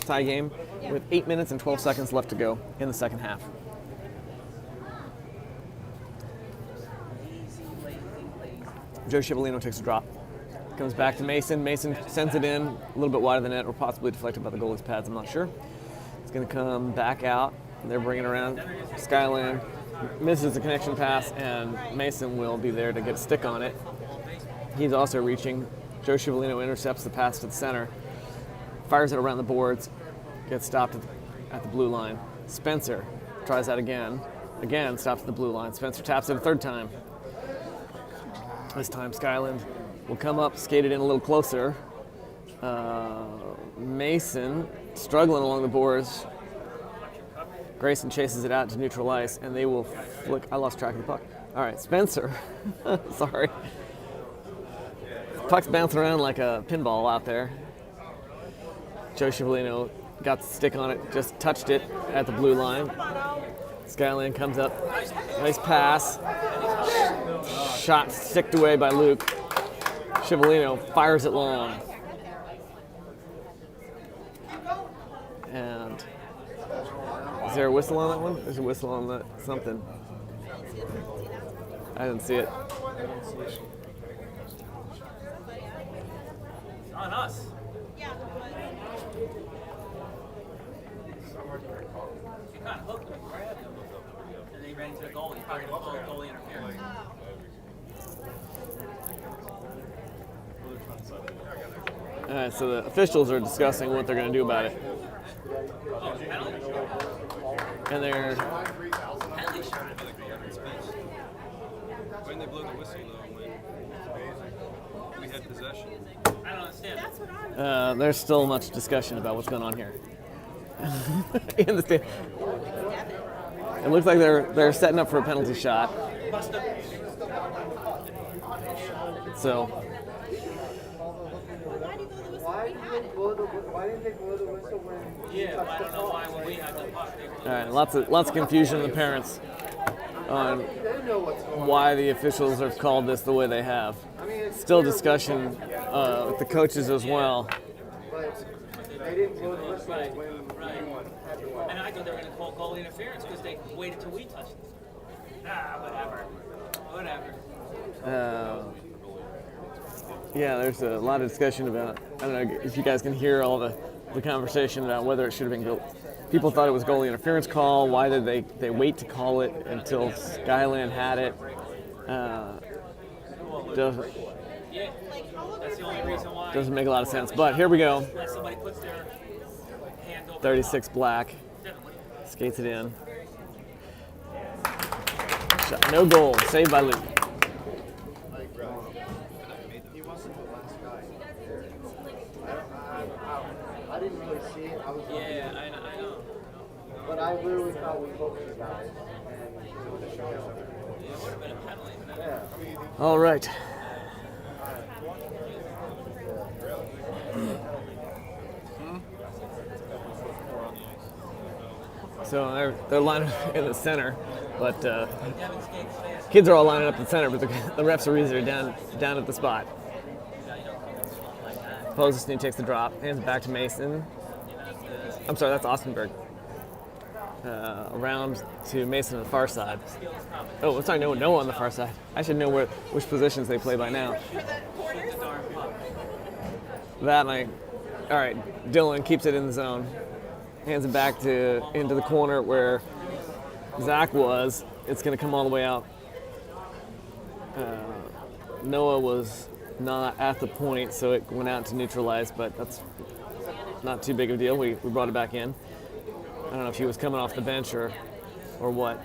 Tie game with 8 minutes and 12 seconds left to go in the second half. Joe Cipollino takes a drop. Comes back to Mason. Mason sends it in a little bit wide of the net, or possibly deflected by the goalie's pads. I'm not sure. It's going to come back out. They're bringing around Skyland. Misses the connection pass, and Mason will be there to get a stick on it. He's also reaching. Joe Cipollino intercepts the pass to the center. Fires it around the boards. Gets stopped at the blue line. Spencer tries that again. Again, stops at the blue line. Spencer taps it a third time. This time, Skyland will come up, skate it in a little closer. Mason struggling along the boards. Grayson chases it out to neutral ice, and they will flick. I lost track of the puck. All right, Spencer. Sorry. Puck's bouncing around like a pinball out there. Joe Cipollino got the stick on it, just touched it at the blue line. Skyland comes up. Nice pass. Shot sticked away by Luke. Cipollino fires it long. And is there a whistle on that one? There's a whistle on that something. I didn't see it. It's on us. Yeah. You kind of hooked him and grabbed him. And then he ran into the goal. He probably got a goalie interference. All right, so the officials are discussing what they're going to do about it. Oh, penalty? And they're Penalty shot. When they blew the whistle, though, when we had possession. I don't understand. That's what I was. there's still much discussion about what's going on here. In the stand. It looks like they're setting up for a penalty shot. So Why didn't they blow the whistle when Yeah, I don't know why when we had the puck, they blew. all right, lots of confusion in the parents on why the officials have called this the way they have. Still discussion with the coaches as well. But they didn't blow the whistle when Right. And I thought they were going to call goalie interference because they waited till we touched it. Whatever. Yeah, there's a lot of discussion about, I don't know if you guys can hear all the conversation about whether it should have been goal. People thought it was goalie interference call. Why did they wait to call it until Skyland had it? Doesn't Yeah, that's the only reason why. doesn't make a lot of sense. But here we go. Unless somebody puts their hand over 36 Black skates it in. Shot, no goal. Saved by Luke. he wasn't the last guy. I didn't really see it. I was Yeah, I know. but I literally thought we both the guys. Yeah, it would have been a penalty. Yeah. All right. So they're lining up in the center, but kids are all lining up in the center, but the refs are easier down at the spot. Posesny takes the drop, hands it back to Mason. I'm sorry, that's Austenberg. Around to Mason on the far side. Oh, I'm sorry, Noah on the far side. I should know which positions they play by now. All right, Dylan keeps it in the zone. Hands it back into the corner where Zach was. It's going to come all the way out. Noah was not at the point, so it went out to neutralize, but that's not too big of a deal. We brought it back in. I don't know if he was coming off the bench or what.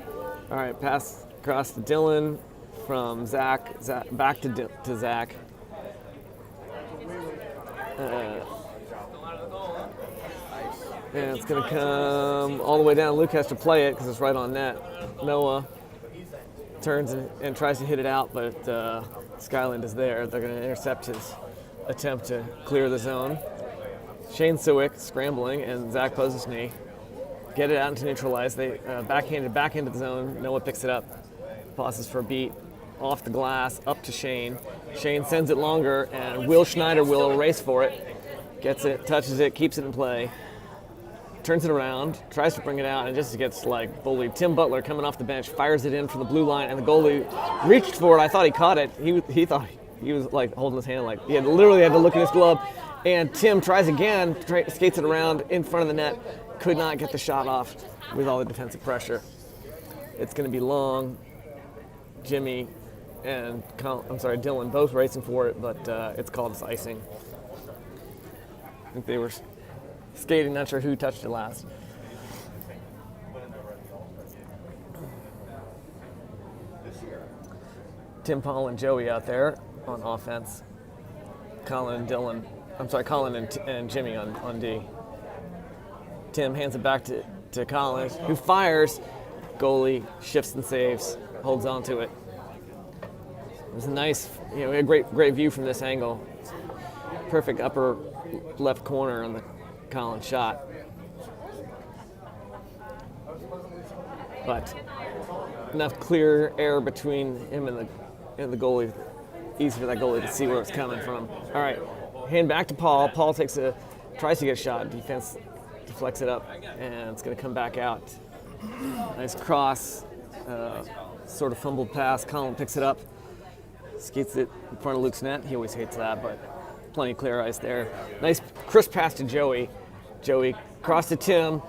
All right, pass across to Dylan from Zach back to Zach. And it's going to come all the way down. Luke has to play it because it's right on net. Noah turns and tries to hit it out, but Skyland is there. They're going to intercept his attempt to clear the zone. Shane Sewick scrambling, and Zach Posesny get it out into neutralize. They backhanded back into the zone. Noah picks it up, passes for a beat, off the glass, up to Shane. Shane sends it longer, and Will Schneider will race for it. Gets it, touches it, keeps it in play. Turns it around, tries to bring it out, and just gets like bullied. Tim Butler coming off the bench, fires it in from the blue line, and the goalie reached for it. I thought he caught it. He thought he was like holding his hand like he had literally had to look in his glove. And Tim tries again, skates it around in front of the net, could not get the shot off with all the defensive pressure. It's going to be long. Jimmy and Dylan both racing for it, but it's called as icing. I think they were skating, not sure who touched it last. Tim, Paul, and Joey out there on offense. Colin and Jimmy on D. Tim hands it back to Colin, who fires. Goalie shifts and saves, holds on to it. It was a nice, we had a great view from this angle. Perfect upper left corner on the Colin shot. But enough clear air between him and the goalie, easy for that goalie to see where it's coming from. All right, hand back to Paul. Paul tries to get a shot. Defense deflects it up, and it's going to come back out. Nice cross, sort of fumbled pass. Colin picks it up, skates it in front of Luke's net. He always hates that, but plenty of clear ice there. Nice crisp pass to Joey. Joey cross to Tim.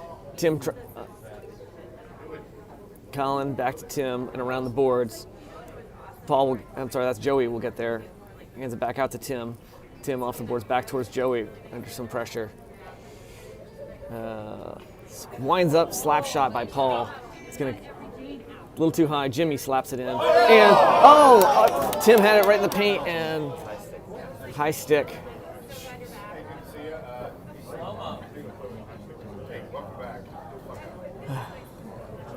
Colin back to Tim and around the boards. That's Joey will get there. Hands it back out to Tim. Tim off the boards back towards Joey under some pressure. Winds up, slap shot by Paul. It's going to a little too high. Jimmy slaps it in. And, Tim had it right in the paint and high stick.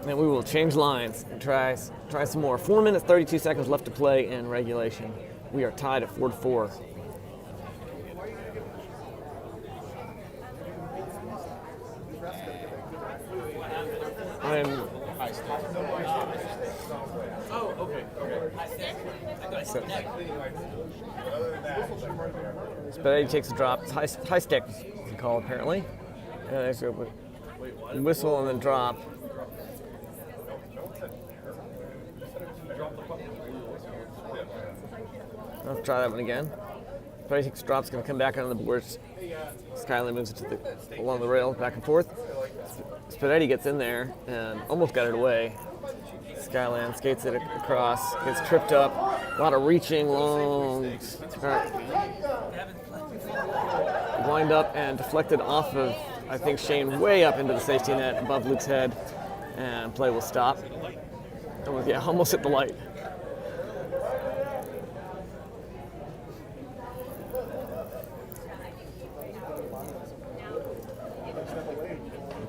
And we will change lines and try some more. 4 minutes, 32 seconds left to play in regulation. We are tied at 4-4. Spaghetti takes a drop. It's high stick, you call it, apparently. Whistle and then drop. Let's try that one again. Spaghetti takes a drop. It's going to come back on the boards. Skyland moves it along the rail, back and forth. Spaghetti gets in there and almost got it away. Skyland skates it across, gets tripped up. A lot of reaching, long. Wind up and deflected off of, I think, Shane way up into the safety net above Luke's head. And play will stop. Almost hit the light.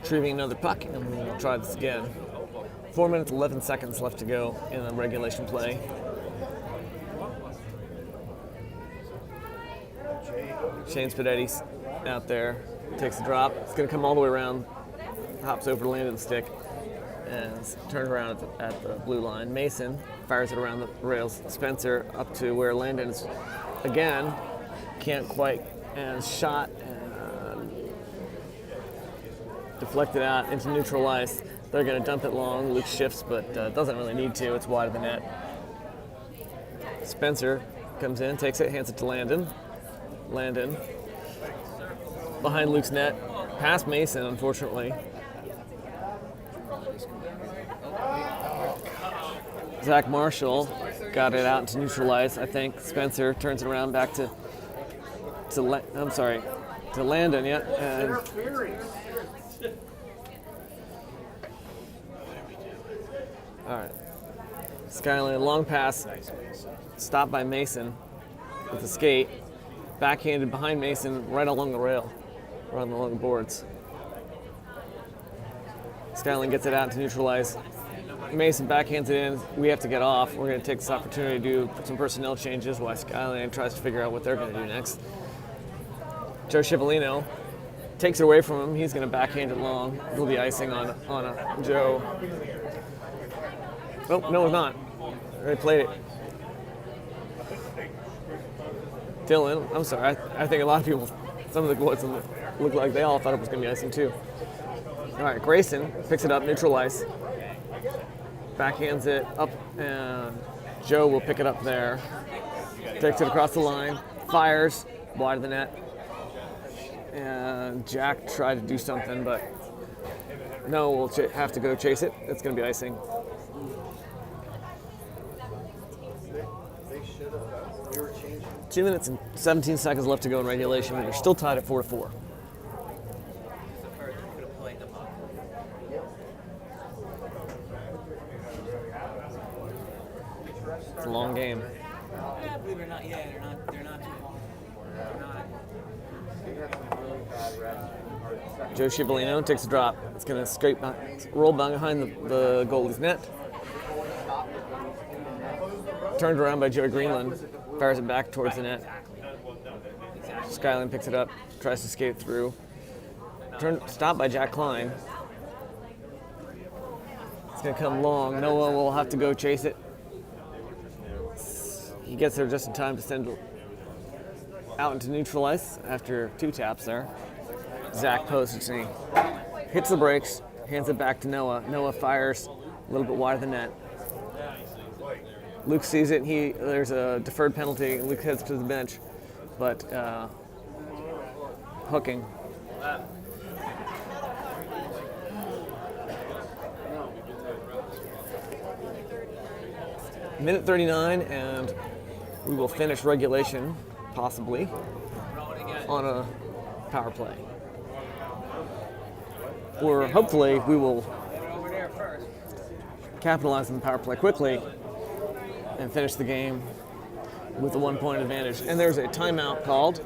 Retrieving another puck, and we'll try this again. 4 minutes, 11 seconds left to go in the regulation play. Shane Spaghetti's out there, takes a drop. It's going to come all the way around, hops over to Landon's stick, and turns around at the blue line. Mason fires it around the rails. Spencer up to where Landon is again, can't quite, and shot and deflected out into neutral ice. They're going to dump it long. Luke shifts, but doesn't really need to. It's wide of the net. Spencer comes in, takes it, hands it to Landon. Landon behind Luke's net, past Mason, unfortunately. Zach Marshall got it out into neutral ice, I think. Spencer turns it around back to Landon, yeah. And all right. Skyland, long pass, stopped by Mason with the skate. Backhanded behind Mason, right along the rail, right along the boards. Skyland gets it out to neutralize. Mason backhands it in. We have to get off. We're going to take this opportunity to do some personnel changes while Skyland tries to figure out what they're going to do next. Joe Scivolino takes it away from him. He's going to backhand it long. It'll be icing on Joe. Nope, no, it's not. They played it. Dylan, I'm sorry. I think a lot of people, some of the boys look like they all thought it was going to be icing too. All right, Grayson picks it up, neutral ice. Backhands it up, and Joe will pick it up there. takes it across the line, fires wide of the net. And Jack tried to do something, but no, we'll have to go chase it. It's going to be icing. They should have. We were changing. 2 minutes and 17 seconds left to go in regulation, and you're still tied at 4-4. The first could have played them up. It's a long game. Yeah, believe it or not, they're not too long. They're not. Joe Cipollino takes a drop. It's going to roll behind the goalie's net. Turned around by Joe Greenland. Fires it back towards the net. Skyland picks it up. Tries to skate through. Stopped by Jack Klein. It's going to come long. Noah will have to go chase it. He gets there just in time to send it out into neutral ice after 2 taps there. Zach posts and he hits the brakes, hands it back to Noah. Noah fires a little bit wide of the net. Luke sees it. There's a deferred penalty. Luke heads to the bench, but hooking. Minute 39, and we will finish regulation, possibly, on a power play. Or hopefully we will capitalize on the power play quickly and finish the game with a 1-point advantage. And there's a timeout called.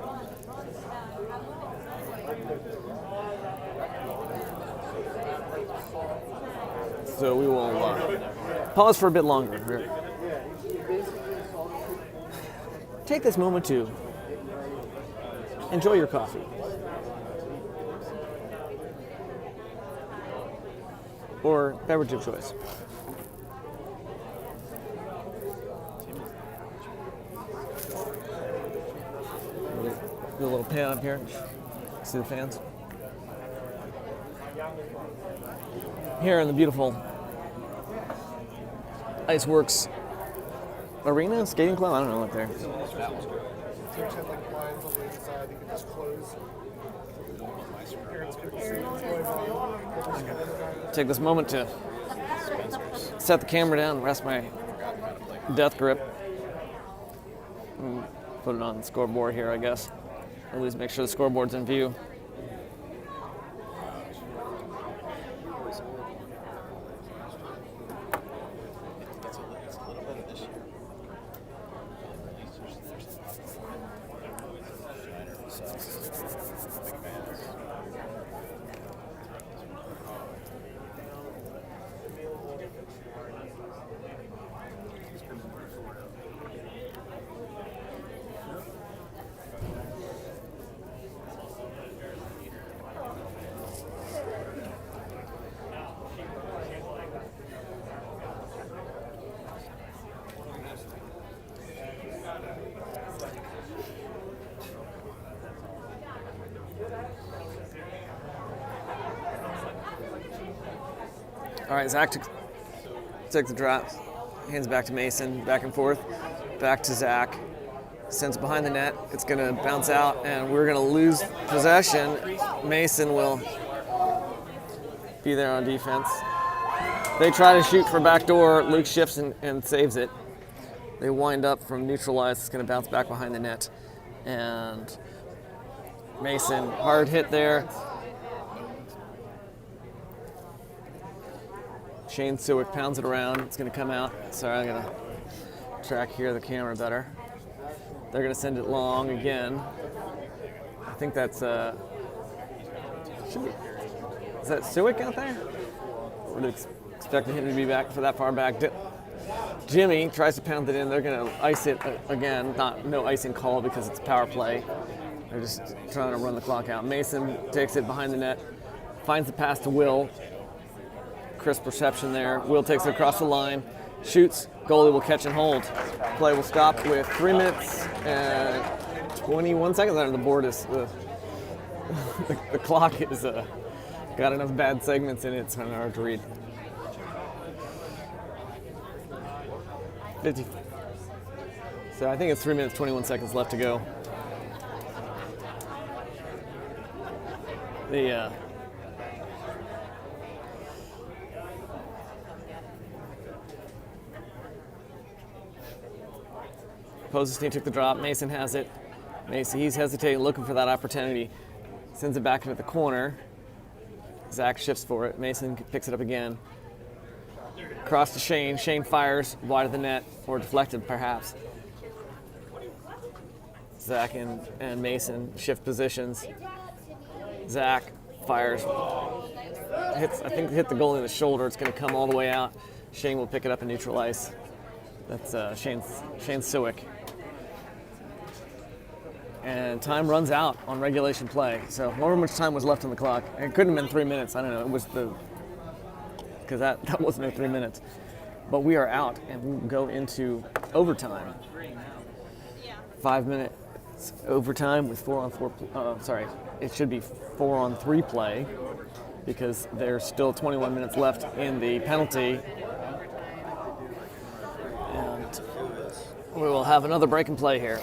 So we will pause for a bit longer. Take this moment to enjoy your coffee. Or beverage of choice. Do a little pan up here. See the fans? Here in the beautiful IceWorks Arena, Skating Club? I don't know what there. Teams had like blinds on the inside, you could just close. Take this moment to set the camera down and rest my death grip. Put it on the scoreboard here, I guess. At least make sure the scoreboard's in view. All right, Zach took the drop, hands back to Mason, back and forth, back to Zach, sends it behind the net. It's going to bounce out, and we're going to lose possession. Mason will be there on defense. They try to shoot for backdoor. Luke shifts and saves it. They wind up from neutral ice. It's going to bounce back behind the net, and Mason, hard hit there. Shane Sewick pounds it around. It's going to come out. Sorry, I'm going to track here the camera better. They're going to send it long again. I think that's is that Sewick out there? We're expecting him to be back for that far back. Jimmy tries to pound it in. They're going to ice it again. No icing call because it's power play. They're just trying to run the clock out. Mason takes it behind the net, finds the pass to Will. Crisp reception there. Will takes it across the line, shoots. Goalie will catch and hold. Play will stop with 3 minutes and 21 seconds. The board is the clock is got enough bad segments in it. It's kind of hard to read. 50. So I think it's 3 minutes, 21 seconds left to go. The Poses team took the drop. Mason has it. He's hesitating, looking for that opportunity. Sends it back into the corner. Zach shifts for it. Mason picks it up again. Cross to Shane. Shane fires wide of the net, or deflected perhaps. Zach and Mason shift positions. Zach fires. I think hit the goalie in the shoulder. It's going to come all the way out. Shane will pick it up and neutral ice. That's Shane Siwick. And time runs out on regulation play. So however much time was left on the clock. It couldn't have been 3 minutes. I don't know. It was because that wasn't no 3 minutes. But we are out and we go into overtime. 5 minutes overtime with 4-on-4. Sorry, it should be 4-on-3 play because there's still 21 minutes left in the penalty. And we will have another break and play here.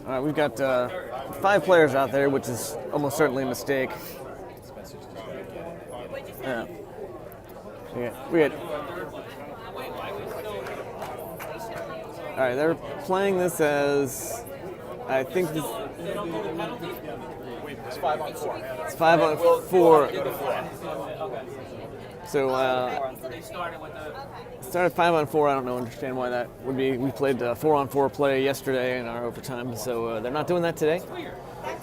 All right, we've got 5 players out there, which is almost certainly a mistake. Yeah. We had. All right, they're playing this as, I think this. It's 5-on-4. It's 5-on-4. So They started with the. started 5-on-4. I don't understand why that would be. We played 4-on-4 play yesterday in our overtime, so they're not doing that today.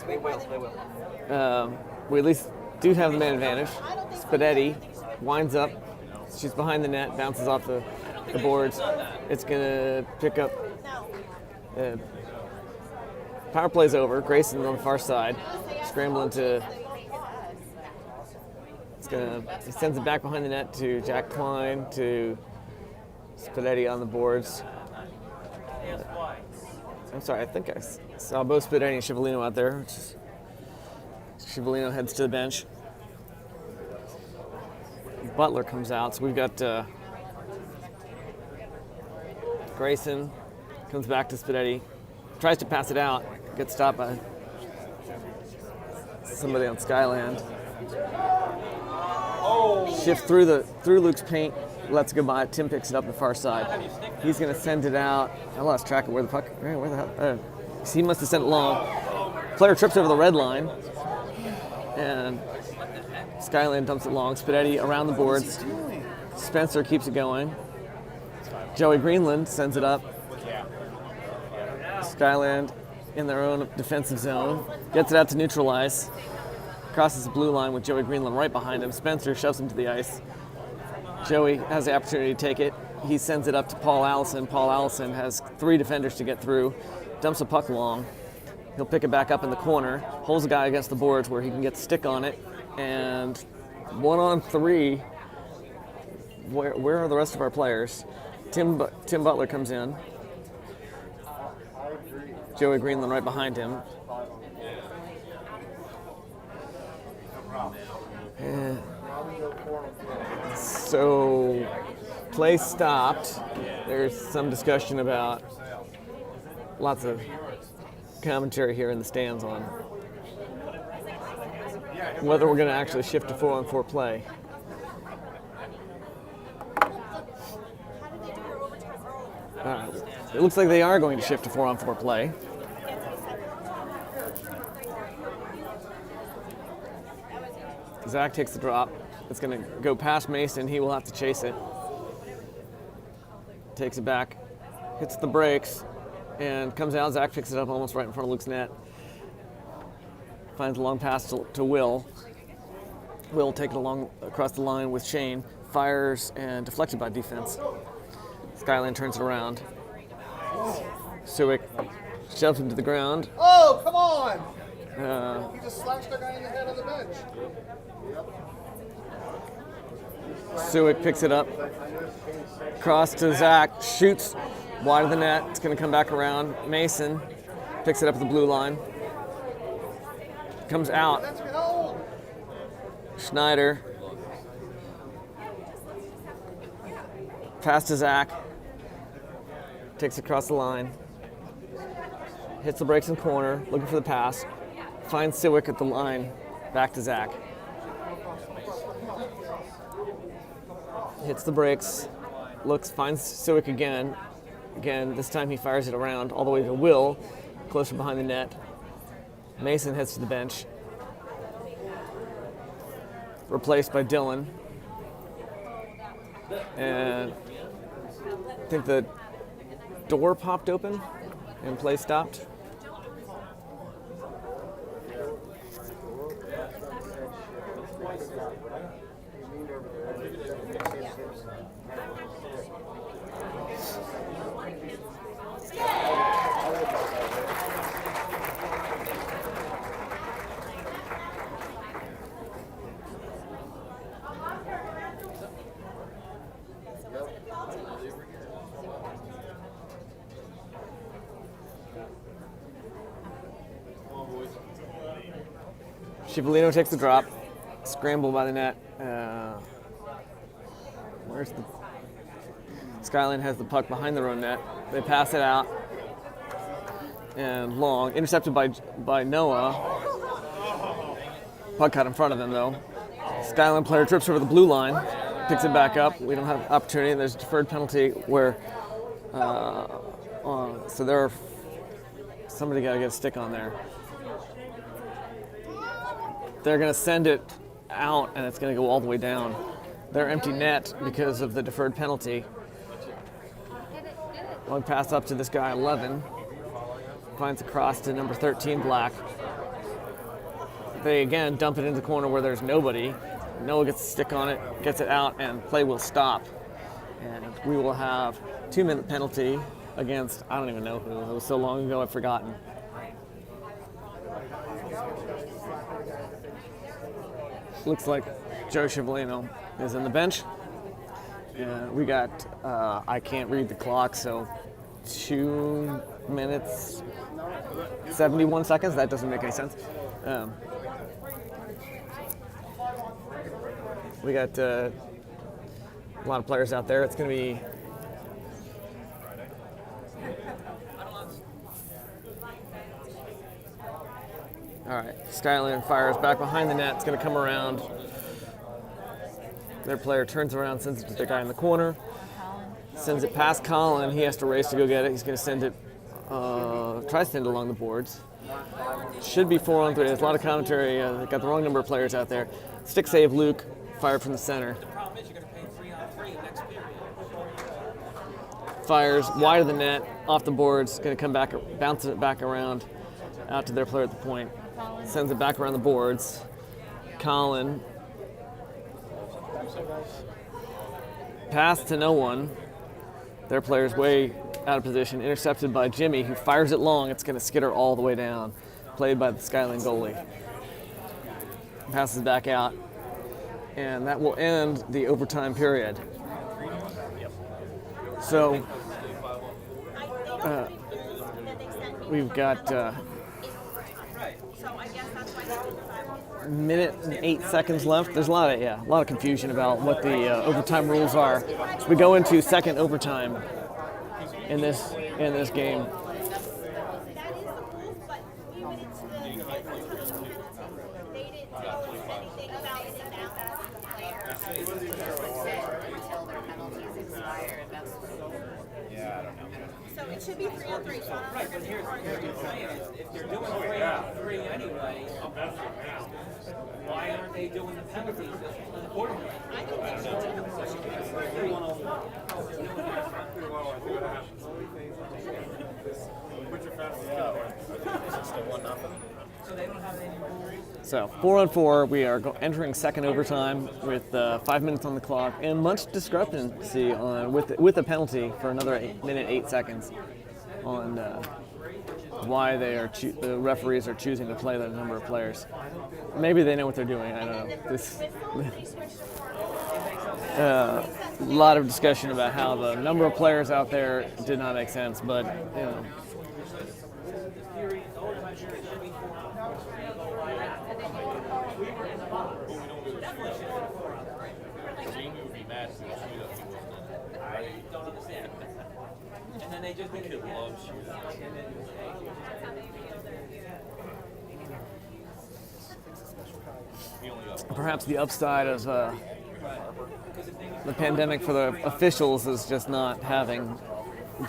They will. We at least do have the man advantage. Spadetti winds up. She's behind the net, bounces off the boards. It's going to pick up. Power play's over. Grayson on the far side, scrambling to. He sends it back behind the net to Jack Klein, to Spadetti on the boards. I'm sorry, I think I saw both Spadetti and Scivolino out there. Scivolino heads to the bench. Butler comes out, so we've got Grayson comes back to Spadetti, tries to pass it out, gets stopped by somebody on Skyland. Shift through Luke's paint, lets it go by. Tim picks it up the far side. He's going to send it out. I lost track of where the puck. Where the hell? He must have sent it long. Player trips over the red line, and Skyland dumps it long. Spadetti around the boards. Spencer keeps it going. Joey Greenland sends it up. Skyland in their own defensive zone. Gets it out to neutral ice. Crosses the blue line with Joey Greenland right behind him. Spencer shoves him to the ice. Joey has the opportunity to take it. He sends it up to Paul Allison. Paul Allison has 3 defenders to get through. Dumps the puck long. He'll pick it back up in the corner. Holds a guy against the boards where he can get the stick on it. And 1-on-3. Where are the rest of our players? Tim Butler comes in. Joey Greenland right behind him. So, play stopped. There's some discussion about lots of commentary here in the stands on whether we're going to actually shift to 4-on-4 play. It looks like they are going to shift to 4-on-4 play. Zach takes the drop. It's going to go past Mason. He will have to chase it. Takes it back, hits the brakes, and comes out. Zach picks it up almost right in front of Luke's net. Finds a long pass to Will. Will take it along across the line with Shane. Fires and deflected by defense. Skyland turns it around. Suick shoves him to the ground. Oh, come on! He just slashed a guy in the head on the bench. Suick picks it up. Cross to Zach. Shoots wide of the net. It's going to come back around. Mason picks it up at the blue line. Comes out. Schneider. Pass to Zach. Takes it across the line. Hits the brakes in the corner, looking for the pass. Finds Siwick at the line. Back to Zach. Hits the brakes. Looks, finds Siwick again. Again, this time he fires it around all the way to Will, closer behind the net. Mason heads to the bench. Replaced by Dylan. And I think the door popped open and play stopped. Cipollino takes the drop. Scramble by the net. Where's the... Skyland has the puck behind their own net. They pass it out. And long. Intercepted by Noah. Puck cut in front of him, though. Skyland player trips over the blue line. Picks it back up. We don't have opportunity. There's a deferred penalty where... so there are... Somebody got to get a stick on there. They're going to send it out, and it's going to go all the way down. They're empty net because of the deferred penalty. Long pass up to this guy, 11. Finds a cross to number 13, Black. They, again, dump it into the corner where there's nobody. Noah gets a stick on it, gets it out, and play will stop. And we will have 2-minute penalty against, I don't even know who. It was so long ago, I've forgotten. Looks like Joe Cipollino is in the bench. We got, I can't read the clock, so 2 minutes, 71 seconds. That doesn't make any sense. We got a lot of players out there. It's going to be all right. Skyland fires back behind the net. It's going to come around. Their player turns around, sends it to the guy in the corner. Sends it past Colin. He has to race to go get it. He's going to send it, tries to send it along the boards. Should be 4-on-3. There's a lot of commentary. They got the wrong number of players out there. Stick save, Luke. Fired from the center. The problem is you're going to pay 3-on-3 next period. Fires wide of the net, off the boards. Going to come back, bounces it back around, out to their player at the point. Sends it back around the boards. Colin. Pass to no one. Their player's way out of position. Intercepted by Jimmy, who fires it long. It's going to skitter all the way down. Played by the Skyland goalie. Passes back out. And that will end the overtime period. So, we've got... So I guess that's why minute and 8 seconds left. There's a lot of confusion about what the overtime rules are. So we go into second overtime in this game. That is the rules, but we went into the penalty. They didn't tell us anything about it now that the player. Until their penalties expire, that's Yeah, I don't know. So it should be 3-on-3. So I don't Right, but think here's it's what I'm saying is, if they're doing 3-on-3 anyway, why aren't they doing the penalties accordingly? I think they should do. So they don't have any rules. So 4-on-4, we are entering second overtime with 5 minutes on the clock, and much discrepancy on with a penalty for another minute 8 seconds on why the referees are choosing to play that number of players. Maybe they know what they're doing. I don't know. A lot of discussion about how the number of players out there did not make sense, but you know. Jamie would be mad if he was I don't understand. And then they just did it. loves shooting. He only got one. Perhaps the upside of the pandemic for the officials is just not having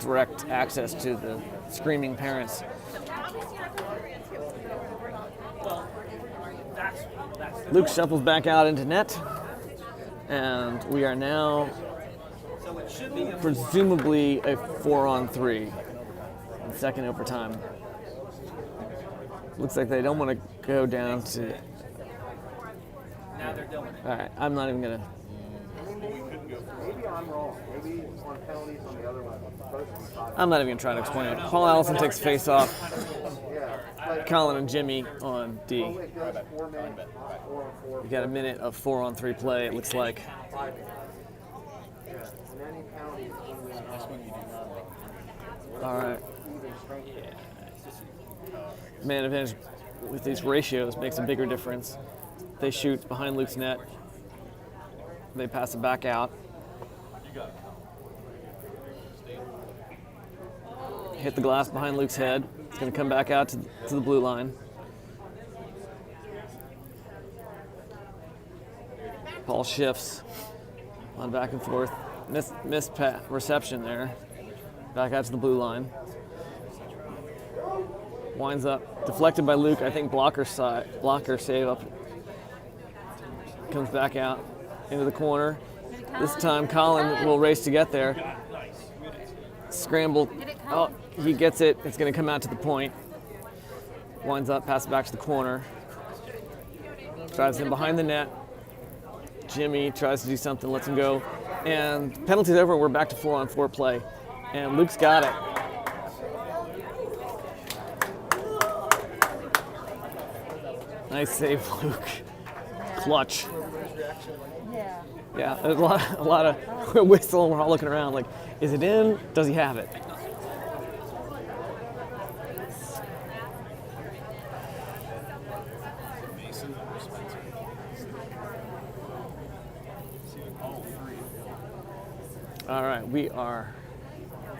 direct access to the screaming parents. Luke shuffles back out into net, and we are now presumably a 4-on-3 in second overtime. Looks like they don't want to go down to. Now they're doing it. All right, I'm not even gonna. Maybe I'm wrong. Maybe on penalties on the other one, it's supposed to be 5. I'm not even gonna try to explain it. Paul Allison takes face off. Yeah. Like, Colin and Jimmy on D. it goes 4 minutes, 4-on-4. We got a minute of 4-on-3 play. It looks like. Yeah. And any penalties when we All right. even strength. Man advantage with these ratios makes a bigger difference. They shoot behind Luke's net. They pass it back out. Hit the glass behind Luke's head. It's going to come back out to the blue line. Paul shifts on back and forth. Missed reception there. Back out to the blue line. Winds up, deflected by Luke. I think blocker save up. Comes back out into the corner. This time Colin will race to get there. Scramble. Oh, he gets it. It's going to come out to the point. Winds up, passes back to the corner. Drives him behind the net. Jimmy tries to do something, lets him go. And penalty's over. We're back to 4-on-4 play. And Luke's got it. Nice save, Luke. Clutch. Yeah. Yeah, there's a lot of whistle, and we're all looking around like, is it in? Does he have it? Mason or Spencer? All right, we are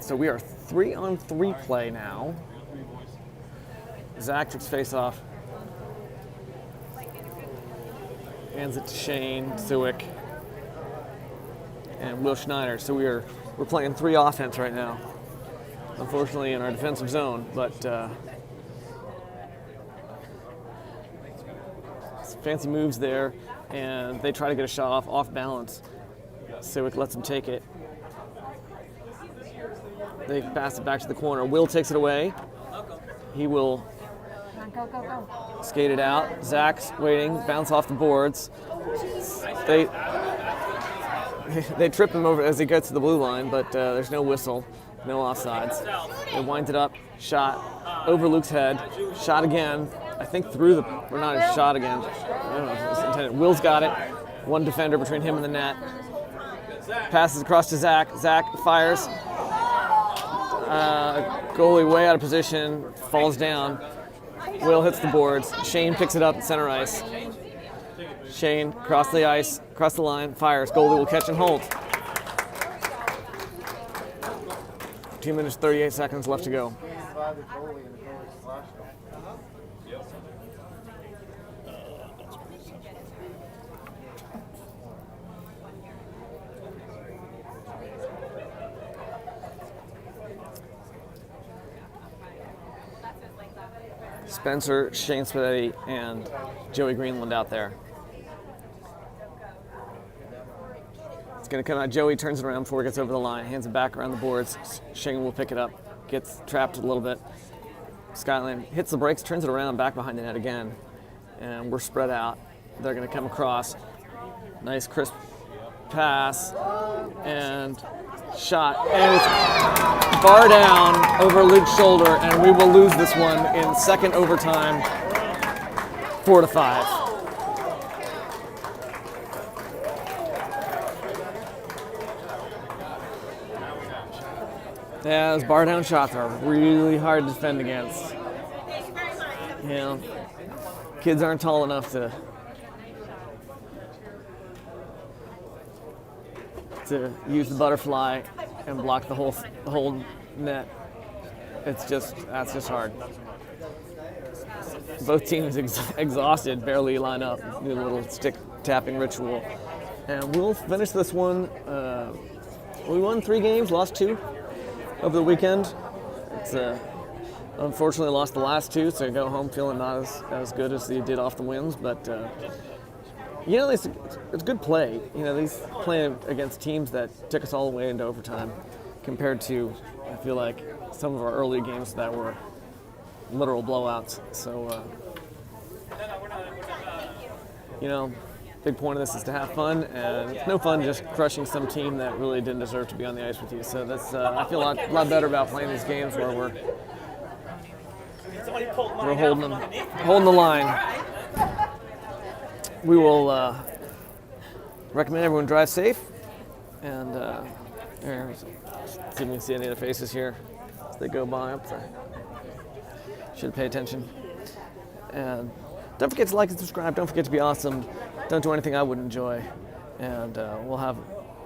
3-on-3 play now. Zach takes face off. Hands it to Shane Sewick and Will Schneider. So we're playing 3 offense right now. Unfortunately, in our defensive zone, but fancy moves there, and they try to get a shot off balance. Sewick lets him take it. They pass it back to the corner. Will takes it away. He will Come on, go. skate it out. Zach's waiting, bounce off the boards. They trip him over as he gets to the blue line, but there's no whistle, no offsides. They wind it up, shot over Luke's head, shot again. I think through the, or not a shot again. I don't know if it was intended. Will's got it. One defender between him and the net. Passes across to Zach. Zach fires. Goalie way out of position, falls down. Will hits the boards. Shane picks it up at center ice. Shane, cross the ice, cross the line, fires. Goalie will catch and hold. 2 minutes, 38 seconds left to go. Spencer, Shane Spadetti, and Joey Greenland out there. It's going to come out. Joey turns it around before it gets over the line, hands it back around the boards. Shane will pick it up, gets trapped a little bit. Skyland hits the brakes, turns it around, back behind the net again. And we're spread out. They're going to come across. Nice crisp pass and shot. And it's bar down over Luke's shoulder, and we will lose this one in second overtime, 4-5. Yeah, those bar down shots are really hard to defend against. You know, kids aren't tall enough to use the butterfly and block the whole net. That's just hard. Both teams exhausted, barely line up. Do a little stick tapping ritual, and we'll finish this one. We won 3 games, lost 2 over the weekend. It's unfortunately lost the last 2, so go home feeling not as good as they did off the wins. But you know, it's good play. You know, these playing against teams that took us all the way into overtime, compared to, I feel like, some of our earlier games that were literal blowouts. So, you know, big point of this is to have fun, and it's no fun just crushing some team that really didn't deserve to be on the ice with you. So that's I feel a lot better about playing these games where we're holding the line. We will recommend everyone drive safe, and see if we can see any other faces here as they go by up there. Should pay attention. And don't forget to like and subscribe. Don't forget to be awesome. Don't do anything I wouldn't enjoy. And we'll have